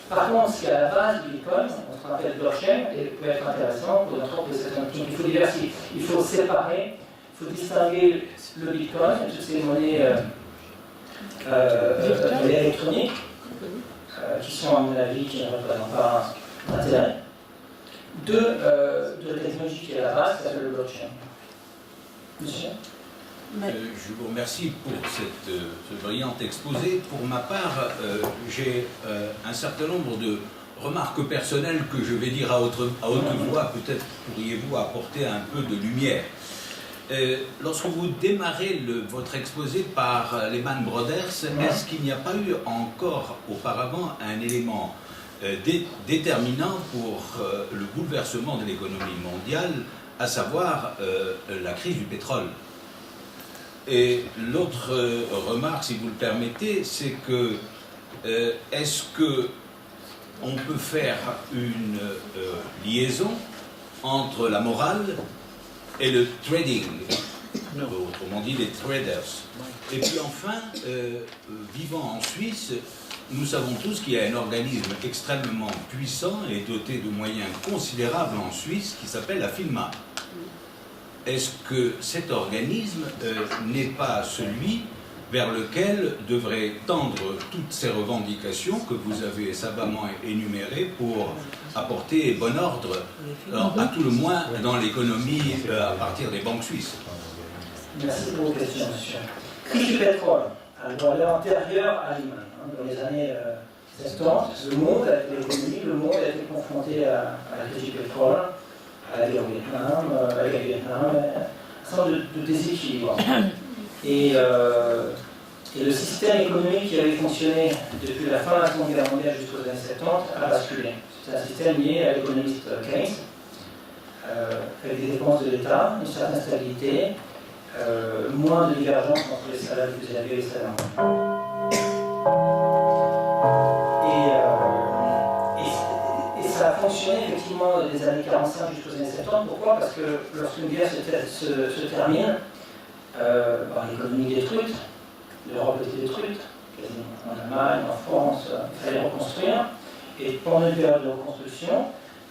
Par contre, ce qui est à la base du bitcoin, on se rappelle blockchain, et peut être intéressant pour notre de cette donc il faut diversifier, il faut séparer, il faut distinguer le bitcoin, toutes ces monnaies électroniques, qui sont à mon avis, qui ne représentent pas d'intérêt, de la technologie qui est à la base, qui s'appelle le blockchain. Monsieur ? Je vous remercie pour ce brillant exposé. Pour ma part, j'ai un certain nombre de remarques personnelles que je vais dire à haute voix. Peut-être pourriez-vous apporter un peu de lumière. Lorsque vous démarrez votre exposé par Lehman Brothers, est-ce qu'il n'y a pas eu encore auparavant un élément déterminant pour le bouleversement de l'économie mondiale, à savoir la crise du pétrole? Et l'autre remarque, si vous le permettez, c'est que est-ce qu'on peut faire une liaison entre la morale et le trading, autrement dit les traders? Et puis enfin, vivant en Suisse, nous savons tous qu'il y a un organisme extrêmement puissant et doté de moyens considérables en Suisse qui s'appelle la FINMA. Est-ce que cet organisme n'est pas celui vers lequel devraient tendre toutes ces revendications que vous avez savamment énumérées pour apporter bon ordre, à tout le moins dans l'économie à partir des banques suisses? Merci pour vos questions, monsieur. Crise du pétrole. Alors, elle est antérieure à Lehman. Dans les années 70, le monde, avec l'économie, le monde a été confronté à la crise du pétrole, à la guerre au Vietnam, avec le Vietnam, un certain nombre de déséquilibres. Et le système économique qui avait fonctionné depuis la fin de la Seconde Guerre mondiale jusqu'aux années 70 a basculé. C'est un système lié à l'économiste Keynes, avec des dépenses de l'État, une certaine stabilité, moins de divergence entre les salaires les plus élevés et les salaires moins. Et ça a fonctionné effectivement des années 45 jusqu'aux années 70. Pourquoi? Parce que lorsqu'une guerre se termine, l'économie détruite, l'Europe était détruite, en Allemagne, en France, il fallait reconstruire. Et pendant une période de reconstruction,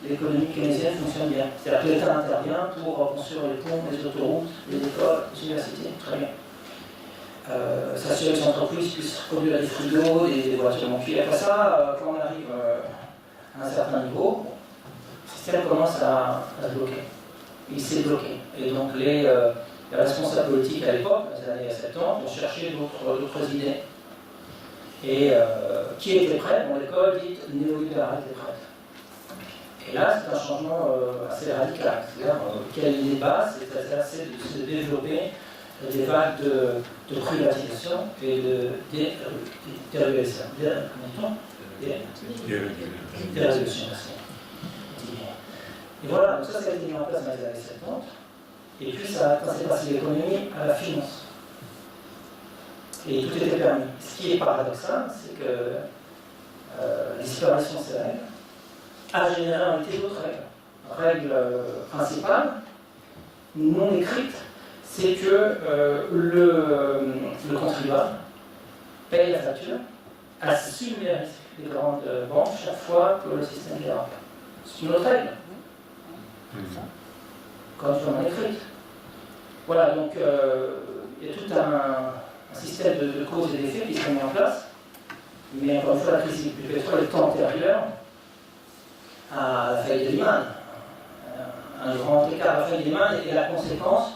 l'économie keynésienne fonctionne bien. C'est-à-dire que l'État intervient pour reconstruire les ponts, les autoroutes, les écoles, les universités, très bien. s'assurer que les entreprises puissent produire des frigos, des voitures. Puis après ça, quand on arrive à un certain niveau, le système commence à se bloquer. Il s'est bloqué. Et donc les responsables politiques à l'époque, dans les années 70, ont cherché d'autres idées. Et qui était prêt? Bon, l'école dite néolibérale était prête. Et là, c'est un changement assez radical. C'est-à-dire, quelle idée de base, c'est de se développer des vagues de privatisation et de dérégulation. Dérégulation. Et voilà, donc ça a été mis en place dans les années 70. Et puis ça s'est passé de l'économie à la finance. Et tout était permis. Ce qui est paradoxal, c'est que la disparition de ces règles a généré en réalité d'autres règles. Règle principale, non écrite, c'est que le contribuable paye la facture, assume les risques des grandes banques chaque fois que le système dérape. C'est une autre règle. Quand tu en écrit. Voilà, donc il y a tout un système de causes et d'effets qui sont mis en place, mais encore une fois, la crise du pétrole est antérieure à la faillite de Lehman. Un grand écart à la faillite de Lehman est la conséquence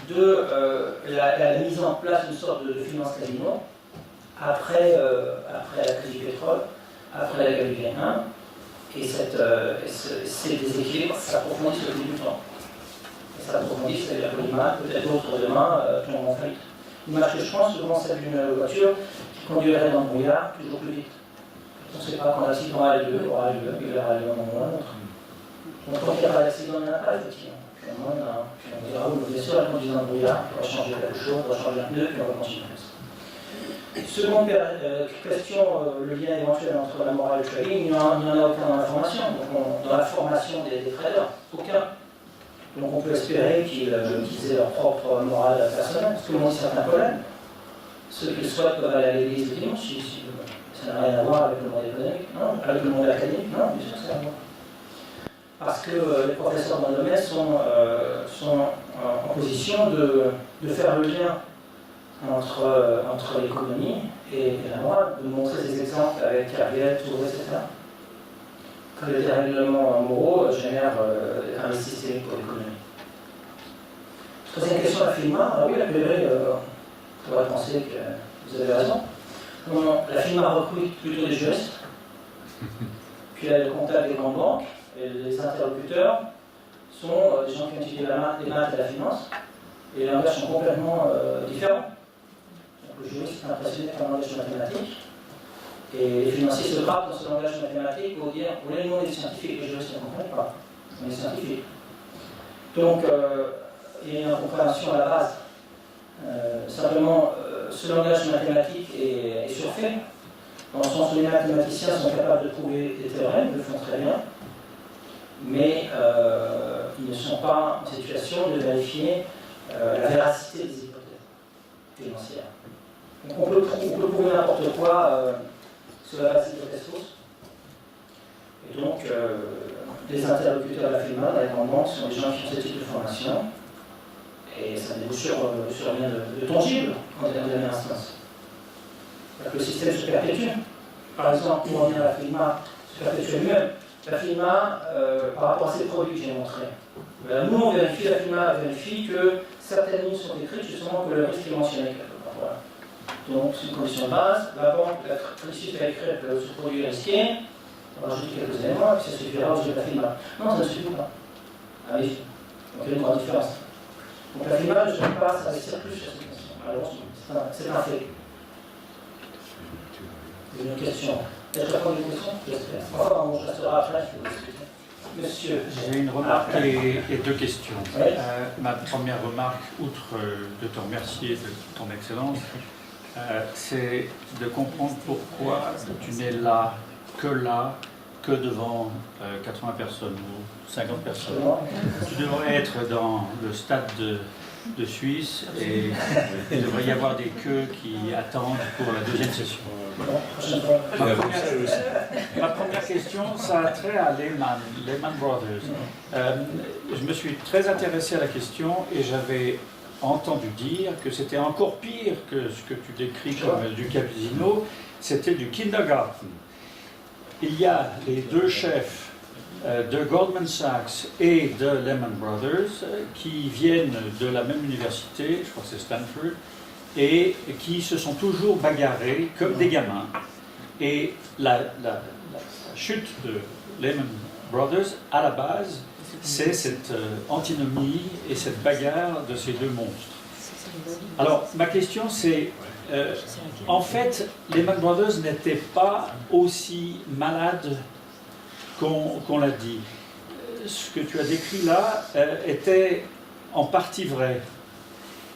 de la mise en place d'une sorte de finance casino après la crise du pétrole, après la guerre du Vietnam, et ces déséquilibres s'approfondissent au fil du temps. Et s'approfondissent, c'est-à-dire que Lehman, peut-être d'autres demain, tombent en faillite. L'image que je pense, souvent celle d'une voiture qui conduirait dans le brouillard toujours plus vite. On ne sait pas quand l'accident a lieu, aura lieu, il aura lieu dans un autre. Donc quand il n'y a pas d'accident, il n'y en a pas, effectivement. Puis on dira, oui, bien sûr, elle conduit dans le brouillard, on va changer quelque chose, on va changer un pneu, puis on va continuer comme ça. Seconde question, le lien éventuel entre la morale et le trading, il n'y en a aucun dans la formation. Donc dans la formation des traders, aucun. Donc on peut espérer qu'ils aient leur propre morale personnelle, parce que l'on a certains problèmes. Ceux qui le souhaitent peuvent aller à l'église le dimanche, ça n'a rien à voir avec le monde économique, non? Avec le monde académique, non, bien sûr que ça a à voir. Parce que les professeurs dans le domaine sont en position de faire le lien entre l'économie et la morale, de montrer des exemples avec Carrière, Touré, etc. Que les dérèglements moraux génèrent un risque systémique pour l'économie. Troisième question, la FINMA. Alors oui, la PRI pourrait penser que vous avez raison. La FINMA recrute plutôt des juristes, puis elle a le contact des grandes banques, et les interlocuteurs sont des gens qui ont étudié les maths et la finance, et les langages sont complètement différents. Donc le juriste est impressionné par le langage mathématique, et les financiers se grattent dans ce langage mathématique pour dire vous voulez le monde des scientifiques, les juristes ne comprennent pas. On est scientifiques. Donc il y a une incompréhension à la base. Simplement, ce langage mathématique est surfait, dans le sens où les mathématiciens sont capables de prouver des théorèmes, ils le font très bien, mais ils ne sont pas en situation de vérifier la véracité des hypothèses financières. Donc on peut prouver n'importe quoi sur la base d'hypothèses fausses. Et donc, les interlocuteurs de la FINMA, dans les grandes banques, sont des gens qui ont ce type de formation, et ça débouche sur rien de tangible en dernière instance. Le système se perpétue. Par exemple, pour revenir à la FINMA, se perpétue elle-même. La FINMA, par rapport à ces produits que j'ai montrés, nous on vérifie, la FINMA vérifie que certaines lignes sont écrites justement que le risque est mentionné quelque part. Voilà. Donc c'est une condition de base. La banque réussit à écrire que ce produit est risqué, on rajoute quelques éléments et puis ça suffira au jeu de la FINMA. Non, ça ne suffit pas. Ah oui, donc il y a une grande différence. Donc la FINMA ne souhaite pas s'investir plus sur cette question. Alors c'est un fait. Une question. Est-ce que vous avez une question? J'espère. Enfin, on restera après. Monsieur. J'ai une remarque et deux questions. Oui. Ma première remarque, outre de te remercier de ton excellence, c'est de comprendre pourquoi tu n'es là que devant 80 personnes ou 50 personnes. Tu devrais être dans le stade de Suisse et il devrait y avoir des queues qui attendent pour la deuxième session. Ma première question, ça a trait à Lehman Brothers. Je me suis très intéressé à la question et j'avais entendu dire que c'était encore pire que ce que tu décris comme du casino, c'était du kindergarten. Il y a les deux chefs de Goldman Sachs et de Lehman Brothers qui viennent de la même université, je crois que c'est Stanford, et qui se sont toujours bagarrés comme des gamins. Et la chute de Lehman Brothers, à la base, c'est cette antinomie et cette bagarre de ces deux monstres. Alors, ma question c'est, en fait, Lehman Brothers n'étaient pas aussi malades qu'on l'a dit. Ce que tu as décrit là était en partie vrai.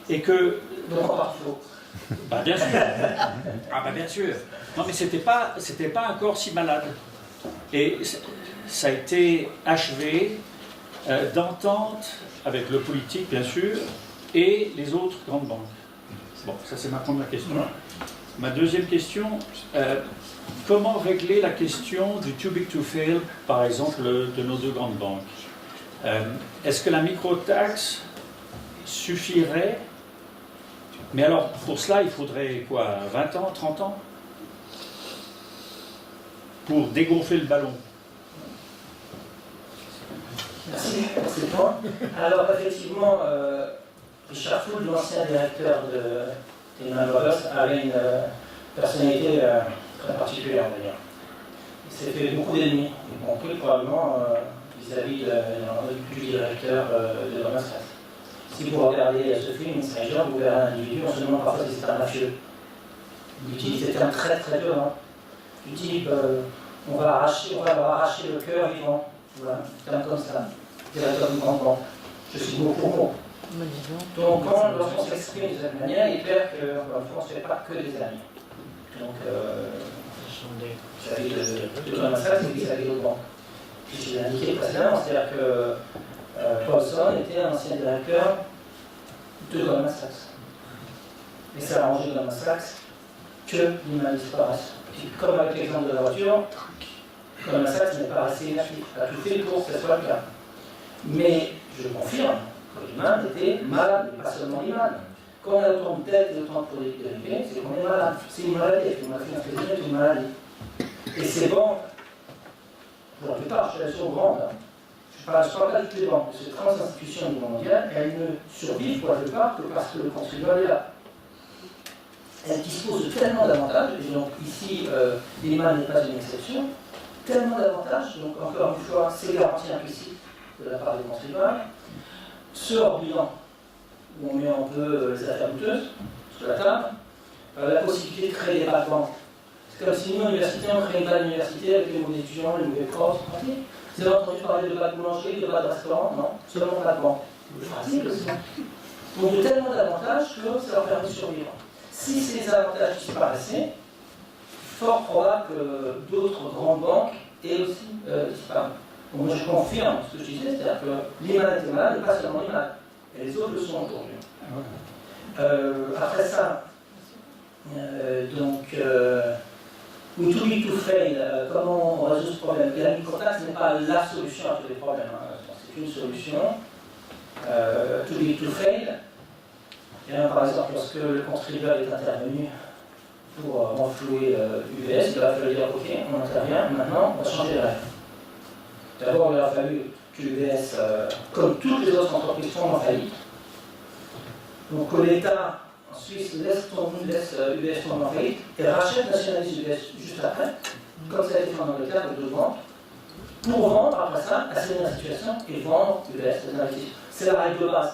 Et que... Donc en partie faux. Bah, bien sûr. Ah bah bien sûr. Non mais c'était pas encore si malade. Et ça a été achevé d'entente avec le politique bien sûr et les autres grandes banques. Bon, ça c'est ma première question. Ma deuxième question, comment régler la question du too big to fail, par exemple, de nos deux grandes banques? Est-ce que la microtaxe suffirait? Mais alors, pour cela, il faudrait quoi, 20 ans, 30 ans? Pour dégonfler le ballon. Merci, c'est le point. Alors, effectivement, Richard Fuld, l'ancien directeur de Lehman Brothers, avait une personnalité très particulière, on va dire. Il s'est fait beaucoup d'ennemis, y compris probablement vis-à-vis du directeur de Goldman Sachs. Si vous regardez ce film, Insider, vous verrez un individu, on se demande parfois si c'est un mafieux. Il utilise des termes très très violents. Du type, on va leur arracher le cœur vivant. Voilà, un terme comme ça. Directeur du grand banque. Je suis mot pour mot. Donc, lorsqu'on s'exprime de cette manière, il est clair qu'en France, on ne fait pas que des amis. Donc, vis-à-vis de Goldman Sachs et vis-à-vis d'autres banques. Puis je l'ai indiqué précédemment, c'est-à-dire que Paulson était un ancien directeur de Goldman Sachs. Et ça a arrangé Goldman Sachs que Lehman disparaisse. Comme avec l'exemple de la voiture, Goldman Sachs n'est pas resté inactif, a tout fait pour que ce soit le cas. Mais je confirme que Lehman était malade, et pas seulement Lehman. Quand on a autant de dettes et autant de produits dérivés, c'est qu'on est malade. C'est une maladie, on a fait un plaisir, c'est une maladie. Et ces banques, pour la plupart, je suis grande, je ne parle pas de toutes les banques, de ces grandes institutions au niveau mondial, elles ne survivent pour la plupart que parce que le contribuable est là. Elles disposent de tellement d'avantages, et donc ici, Lehman n'est pas une exception, tellement d'avantages, donc encore une fois, c'est garantie implicite de la part des contribuables. Ce hors bilan, où on met un peu les affaires douteuses sur la table, la possibilité de créer des bacs banques. C'est comme si nous, à l'université, on crée une balle d'université avec les mauvais étudiants, les mauvais profs, c'est pratique. Vous avez entendu parler de bac boulangerie, de bac restaurant? Non, seulement bac banque. C'est pratique aussi. Donc, il y a tellement d'avantages que ça leur permet de survivre. Si ces avantages disparaissaient, fort probable que d'autres grandes banques aient aussi disparu. Donc, moi, je confirme ce que je disais, c'est-à-dire que Lehman était malade, et pas seulement Lehman. Et les autres le sont aujourd'hui. Après ça, ou too big to fail, comment on résout ce problème? Et la microtaxe n'est pas la solution à tous les problèmes. C'est une solution. Too big to fail. Et par exemple, lorsque le contribuable est intervenu pour renflouer UBS, il a fallu dire ok, on intervient, maintenant on va changer les règles. D'abord, il a fallu que UBS, comme toutes les autres entreprises, tombent en faillite. Donc que l'État en Suisse laisse UBS tomber en faillite et rachète, nationalise UBS juste après, comme ça a été fait en Angleterre avec deux banques, pour vendre après ça, assainir la situation et vendre UBS aux investisseurs. C'est la règle de base.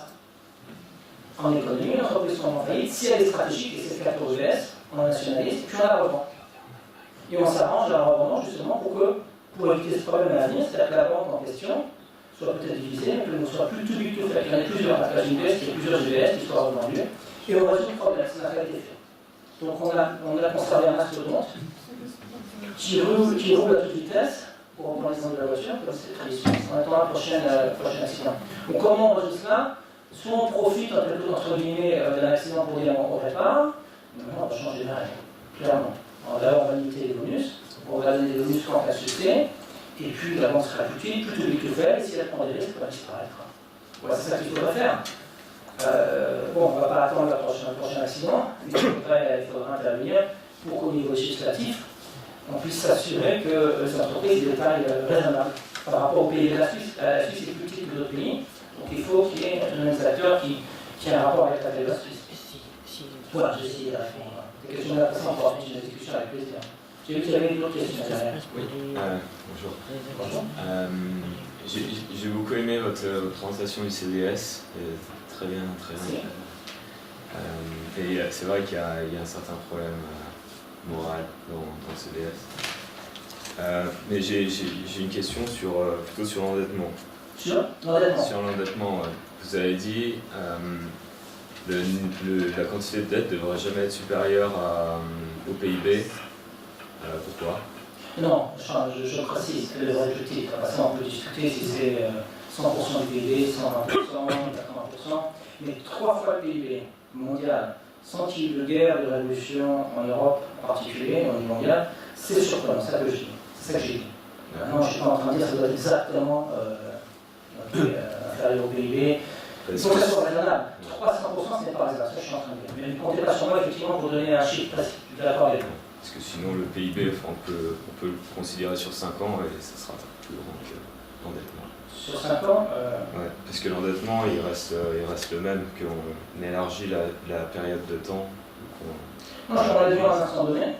En économie, l'entreprise tombe en faillite, si elle est stratégique, et c'est le cas pour UBS, on la nationalise, puis on la revend. Et on s'arrange à la revendre justement pour éviter ce problème à l'avenir, c'est-à-dire que la banque en question soit peut-être divisée, mais qu'elle ne soit plus tout big to fail. Il y en a plusieurs passages UBS, il y a plusieurs UBS qui soient revendus, et on résout le problème, ça n'a pas été fait. Donc on a conservé un mastodonte qui roule à toute vitesse, pour reprendre l'exemple de la voiture, comme c'est traditionnel, en attendant le prochain accident. Donc comment on résout cela? Soit on profite un peu entre guillemets d'un accident pour dire on répare, maintenant on va changer les règles, clairement. D'abord on va limiter les bonus, on va donner des bonus quand la succès, et puis la banque sera plus utile, plutôt vite que faire, et si elle prend des risques, elle va disparaître. Voilà, c'est ça qu'il faudrait faire. Bon, on ne va pas attendre le prochain accident, mais il faudra intervenir pour qu'au niveau législatif, on puisse s'assurer que les entreprises aient des tailles raisonnables par rapport au pays de la Suisse. La Suisse est plus petite que d'autres pays, donc il faut qu'il y ait un administrateur qui ait un rapport avec la taille de la Suisse. Voilà, j'ai essayé de répondre. Des questions intéressantes, on pourra faire une discussion avec plaisir. J'ai vu qu'il y avait d'autres questions derrière. Oui, bonjour. Bonjour. J'ai beaucoup aimé votre présentation du CDS, très bien, très bien. Et c'est vrai qu'il y a un certain problème moral dans le CDS. Mais j'ai une question plutôt sur l'endettement. Sur l'endettement. Sur l'endettement, vous avez dit la quantité de dette ne devrait jamais être supérieure au PIB. Pourquoi? Non, je précise que le objectif, ça on peut discuter si c'est 100% du PIB, 120%, 80%, mais 3 fois le PIB mondial, sans qu'il y ait de guerre, de révolution en Europe en particulier, au niveau mondial, c'est surprenant, c'est ça que je dis. C'est ça que j'ai dit. Maintenant, je ne suis pas en train de dire que ça doit être exactement inférieur au PIB. Donc ça soit raisonnable. 300%, ce n'est pas raisonnable, ça je suis en train de dire. Mais ne comptez pas sur moi effectivement pour donner un chiffre précis. Je suis d'accord avec vous. Parce que sinon le PIB, on peut le considérer sur 5 ans et ça sera plus grand que l'endettement. Sur 5 ans Ouais, parce que l'endettement il reste le même, qu'on élargit la période de temps. Moi je prends l'endettement à un instant donné,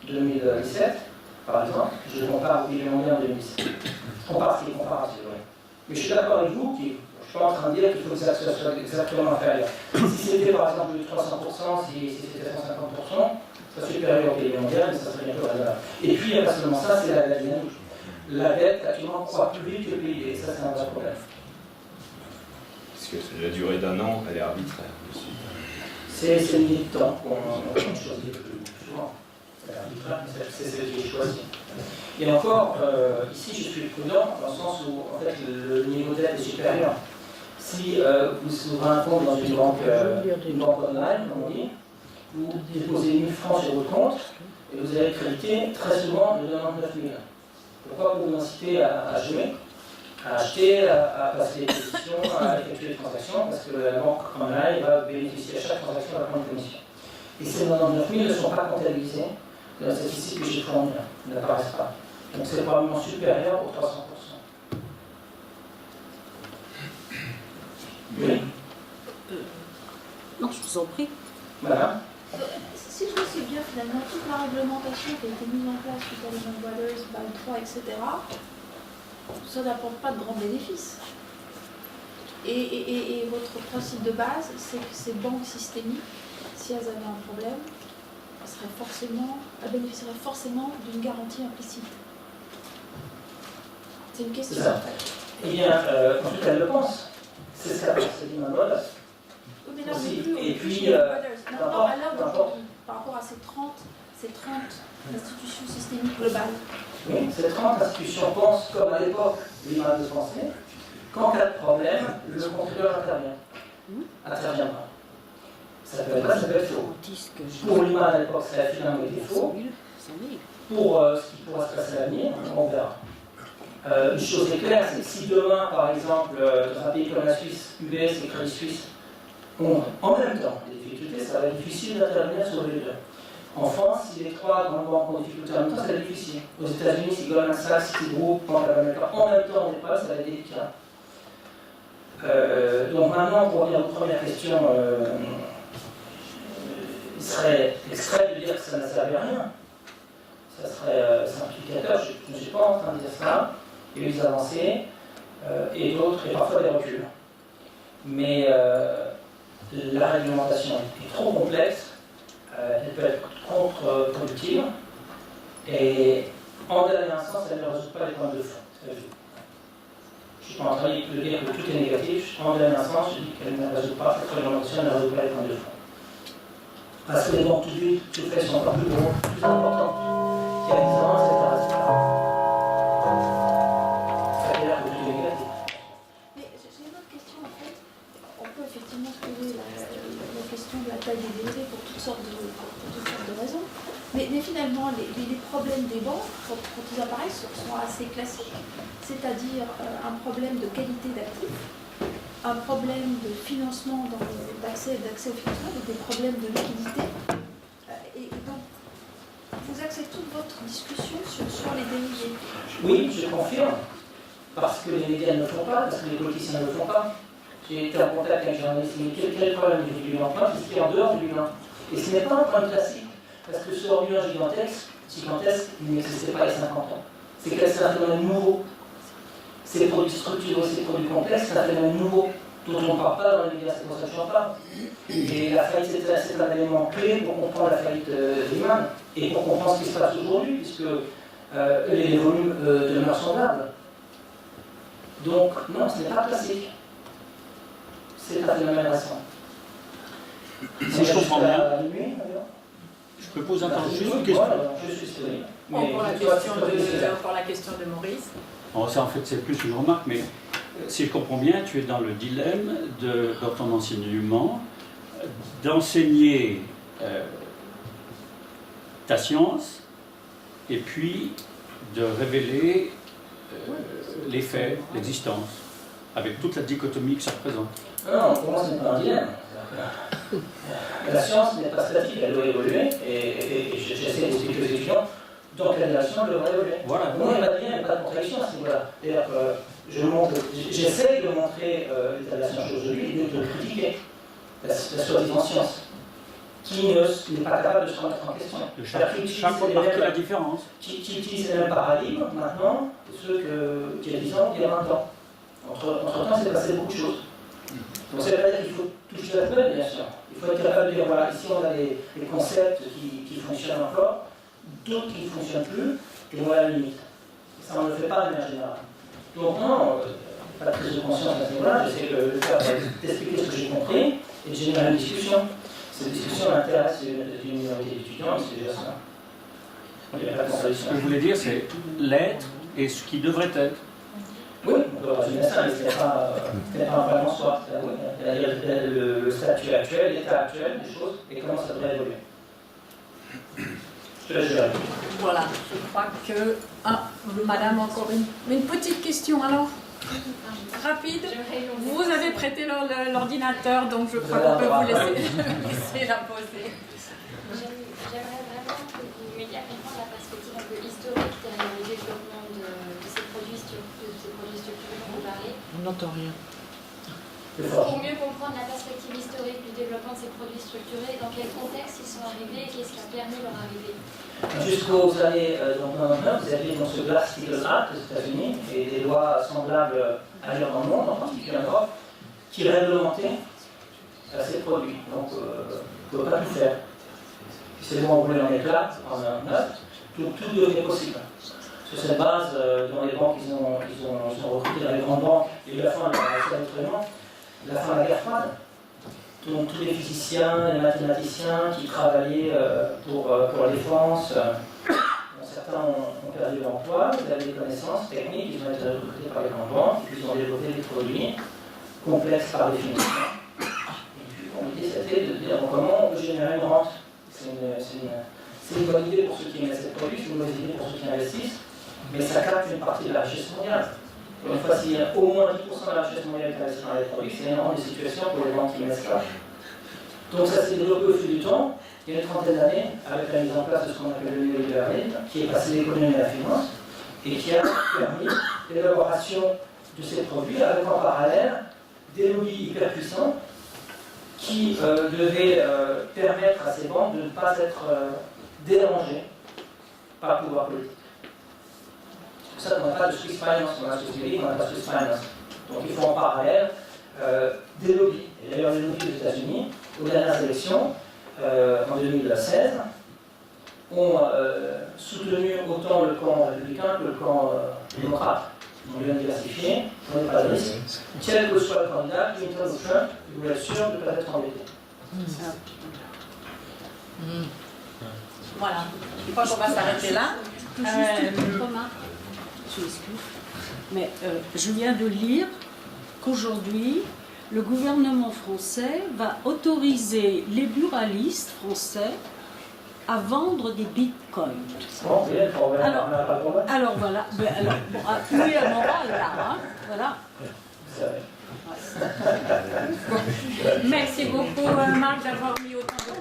2017 par exemple, je le compare au PIB mondial en 2017. Je compare ce qui est comparatif, oui. Mais je suis d'accord avec vous, je ne suis pas en train de dire qu'il faut que ça soit exactement inférieur. Si c'était par exemple 300%, si c'était 150%, ça supérieur au PIB mondial, mais ça serait bientôt raisonnable. Et puis, il n'y a pas seulement ça, c'est la dynamique. La dette, actuellement, croît plus vite que le PIB, et ça, c'est un vrai problème. Parce que la durée d'un an, elle est arbitraire aussi. C'est une limite de temps qu'on choisit plus souvent. C'est arbitraire, mais c'est ce qui est choisi. Et encore, ici, je suis prudent, dans le sens où, en fait, le niveau de dette est supérieur. Si vous ouvrez un compte dans une banque online, comme on dit, vous déposez 1000 francs sur votre compte et vous allez créditer très souvent de 99 000. Pourquoi vous inciter à jouer, à acheter, à passer les positions, à effectuer des transactions? Parce que la banque online va bénéficier à chaque transaction d'un point de commission. Et ces 99 000 ne sont pas comptabilisés dans la statistique que j'ai fournie, ils n'apparaissent pas. Donc c'est probablement supérieur aux 300%. Oui. Non, je vous en prie. Voilà. Si je sais bien, finalement, toute la réglementation qui a été mise en place suite à Lehman Brothers, BAL 3, etc., ça n'apporte pas de grands bénéfices. Et votre principe de base, c'est que ces banques systémiques, si elles avaient un problème, elles bénéficieraient forcément d'une garantie implicite. C'est une question. C'est ça. Eh bien, en tout cas, elle le pense. C'est ça, c'est Lehman Brothers. Oui, mais là, Aussi. on est plus, Et puis, chez Lehman Brothers. Non, n'importe, à l'heure n'importe. d'aujourd'hui, par rapport à ces 30 institutions systémiques globales. Oui, ces 30 institutions pensent comme à l'époque Lehman de penser. Qu'en cas de problème, le contrôleur interviendra. Ça peut être vrai, ça peut être faux. Pour Lehman à l'époque, ça a finalement été faux. Pour ce qui pourra se passer à l'avenir, on verra. Une chose est claire, c'est que si demain, par exemple, dans un pays comme la Suisse, UBS et Crédit Suisse ont en même temps des difficultés, ça va être difficile d'intervenir sur les deux. En France, si les 3 grandes banques ont des difficultés en même temps, ça va être difficile. Aux États-Unis, si Goldman Sachs, Citigroup, Bank of America en même temps on n'est pas, ça va être délicat. Donc maintenant, pour revenir à votre première question, il serait extrait de dire que ça ne servait à rien. Ça serait simplificateur, je ne suis pas en train de dire ça. Il y a eu des avancées et d'autres, et parfois des reculs. Mais la réglementation est trop complexe, elle peut être contre-productive, et en dernier sens, elle ne résout pas les problèmes de fond. Je ne suis pas en train de dire que tout est négatif, en dernier sens, je dis qu'elle ne résout pas, cette réglementation ne résout pas les problèmes de fond. Parce que les banques tout fait sont encore plus gros, plus importantes. Il y a des différences, etc. Mais j'ai une autre question en fait. On peut effectivement se poser la question de la taille des délais pour toutes sortes de raisons. Mais finalement, les problèmes des banques, quand ils apparaissent, sont assez classiques. C'est-à-dire un problème de qualité d'actifs un problème de financement, d'accès au financement, avec des problèmes de liquidité. Et donc, vous axez toute votre discussion sur les dérivés. Oui, je confirme. Parce que les médias ne le font pas, parce que les politiciens ne le font pas. J'ai été en contact avec un journaliste qui m'a dit quel problème du bilan emprunt, c'est ce qui est en dehors du bilan. Et ce n'est pas un problème classique, parce que ce hors-bilan gigantesque, il n'existait pas il y a 50 ans. C'est que c'est un phénomène nouveau. Ces produits structurés, ces produits complexes, c'est un phénomène nouveau, dont on ne parle pas dans les médias, c'est pour ça que j'en parle. Et la faillite, c'est un élément clé pour comprendre la faillite Lehman, et pour comprendre ce qui se passe aujourd'hui, puisque les volumes demeurent semblables. Donc, non, ce n'est pas classique. C'est un phénomène récent. Si je comprends bien, je peux poser juste une question. Je suis historien. Pour la question de Maurice. Alors ça, en fait, c'est plus une remarque, mais si je comprends bien, tu es dans le dilemme dans ton enseignement d'enseigner ta science et puis de révéler les faits, l'existence, avec toute la dichotomie que ça représente. Non, pour moi, ce n'est pas un dilemme. La science n'est pas statique, elle doit évoluer, et j'essaie d'expliquer aux étudiants dans quelle direction elle devrait évoluer. Voilà. Moi, il n'y a pas de dilemme, il n'y a pas de contradiction à ce niveau-là. J'essaie de montrer l'état de la science aujourd'hui et de critiquer la soi-disant science, qui n'est pas capable de se remettre en question. Chaque fois marquer la différence. Qui utilise les mêmes paradigmes maintenant que ceux qu'il y a 10 ans, il y a 20 ans. Entre-temps, c'est passé beaucoup de choses. Donc ça veut pas dire qu'il faut toucher la poubelle, bien sûr. Il faut être capable de dire, voilà, ici on a des concepts qui fonctionnent encore, d'autres qui ne fonctionnent plus, et voilà la limite. Et ça, on ne le fait pas de manière générale. Donc non, pas de prise de conscience à ce niveau-là, j'essaie de faire d'expliquer ce que j'ai compris, et de générer une discussion. Cette discussion m'intéresse d'une minorité d'étudiants, c'est déjà ça. Il n'y a pas de contradiction. Ce que je voulais dire, c'est l'être et ce qui devrait être. Oui, on peut résumer ça, mais ce n'est pas un problème en soi. Le statut actuel, l'état actuel des choses, et comment ça devrait évoluer. Je te laisse gérer. Voilà, je crois que... madame, encore une petite question alors. Rapide. Vous avez prêté l'ordinateur, donc je crois qu'on peut vous laisser la poser. J'aimerais vraiment que vous m'aidiez à comprendre la perspective un peu historique derrière le développement de ces produits structurés dont vous parlez. On n'entend rien. Pour mieux comprendre la perspective historique du développement de ces produits structurés, dans quel contexte ils sont arrivés et qu'est-ce qui a permis leur arrivée. Jusqu'aux années 99, vous aviez ce Glass-Steagall Act aux États-Unis et des lois semblables ailleurs dans le monde, en particulier en Europe, qui réglementaient ces produits. Donc, on ne pouvait pas tout faire. Ces lois ont roulé en éclat en 1999, tout devenait possible. Sur cette base, dans les banques, ils ont recruté dans les grandes banques, il y a eu la fin de la guerre froide. Donc tous les physiciens, les mathématiciens qui travaillaient pour la défense, certains ont perdu leur emploi, ils avaient des connaissances techniques, ils ont été recrutés par les grandes banques, et puis ils ont développé des produits complexes par définition. Et puis l'idée c'était de dire comment on peut générer une rente. C'est une bonne idée pour ceux qui aiment ces produits, c'est une mauvaise idée pour ceux qui investissent, mais ça capte une partie de la richesse mondiale. Une fois, s'il y a au moins 10% de la richesse mondiale qui investit dans les produits, c'est énormément de situations pour les banques qui mettent ça. Donc ça s'est développé au fil du temps, il y a une trentaine d'années, avec la mise en place de ce qu'on appelle le néolibéralisme, qui est passé l'économie à la finance, et qui a permis l'élaboration de ces produits, avec en parallèle des lobbies hyper puissants qui devaient permettre à ces banques de ne pas être dérangées par le pouvoir politique. C'est pour ça qu'on n'a pas de Swiss Finance, on a Swiss Medic, on n'a pas Swiss Finance. Donc il faut en parallèle des lobbies. Et d'ailleurs les lobbies des États-Unis, aux dernières élections, en 2016, ont soutenu autant le camp républicain que le camp démocrate. On vient diversifier, on n'est pas de risque. Quel que soit le candidat, Clinton ou Trump, il vous assure de ne pas être embêté. Voilà, je crois qu'on va s'arrêter là. Juste une remarque. Je m'excuse. Mais je viens de lire qu'aujourd'hui, le gouvernement français va autoriser les buralistes français à vendre des bitcoins. Bon, alors voilà, oui, la morale là, hein, voilà. Merci beaucoup, Marc, d'avoir mis autant de temps.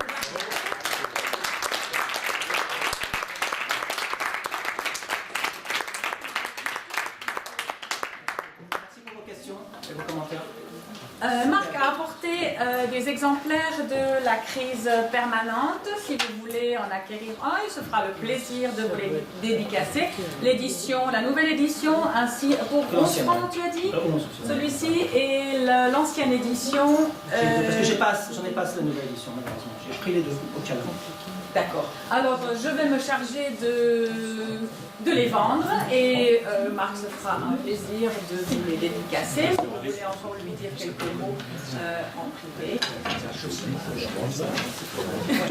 Merci pour vos questions et vos commentaires. Marc a apporté des exemplaires de la crise permanente. Si vous voulez en acquérir un, il se fera le plaisir de vous les dédicacer. L'édition, la nouvelle édition, ainsi pour 11 francs, tu as dit, celui-ci, et l'ancienne édition. Parce que j'en ai pas la nouvelle édition, malheureusement. J'ai pris les deux au cas où. D'accord. Alors, je vais me charger de les vendre et Marc se fera un plaisir de vous les dédicacer. Si vous voulez encore lui dire quelques mots en privé.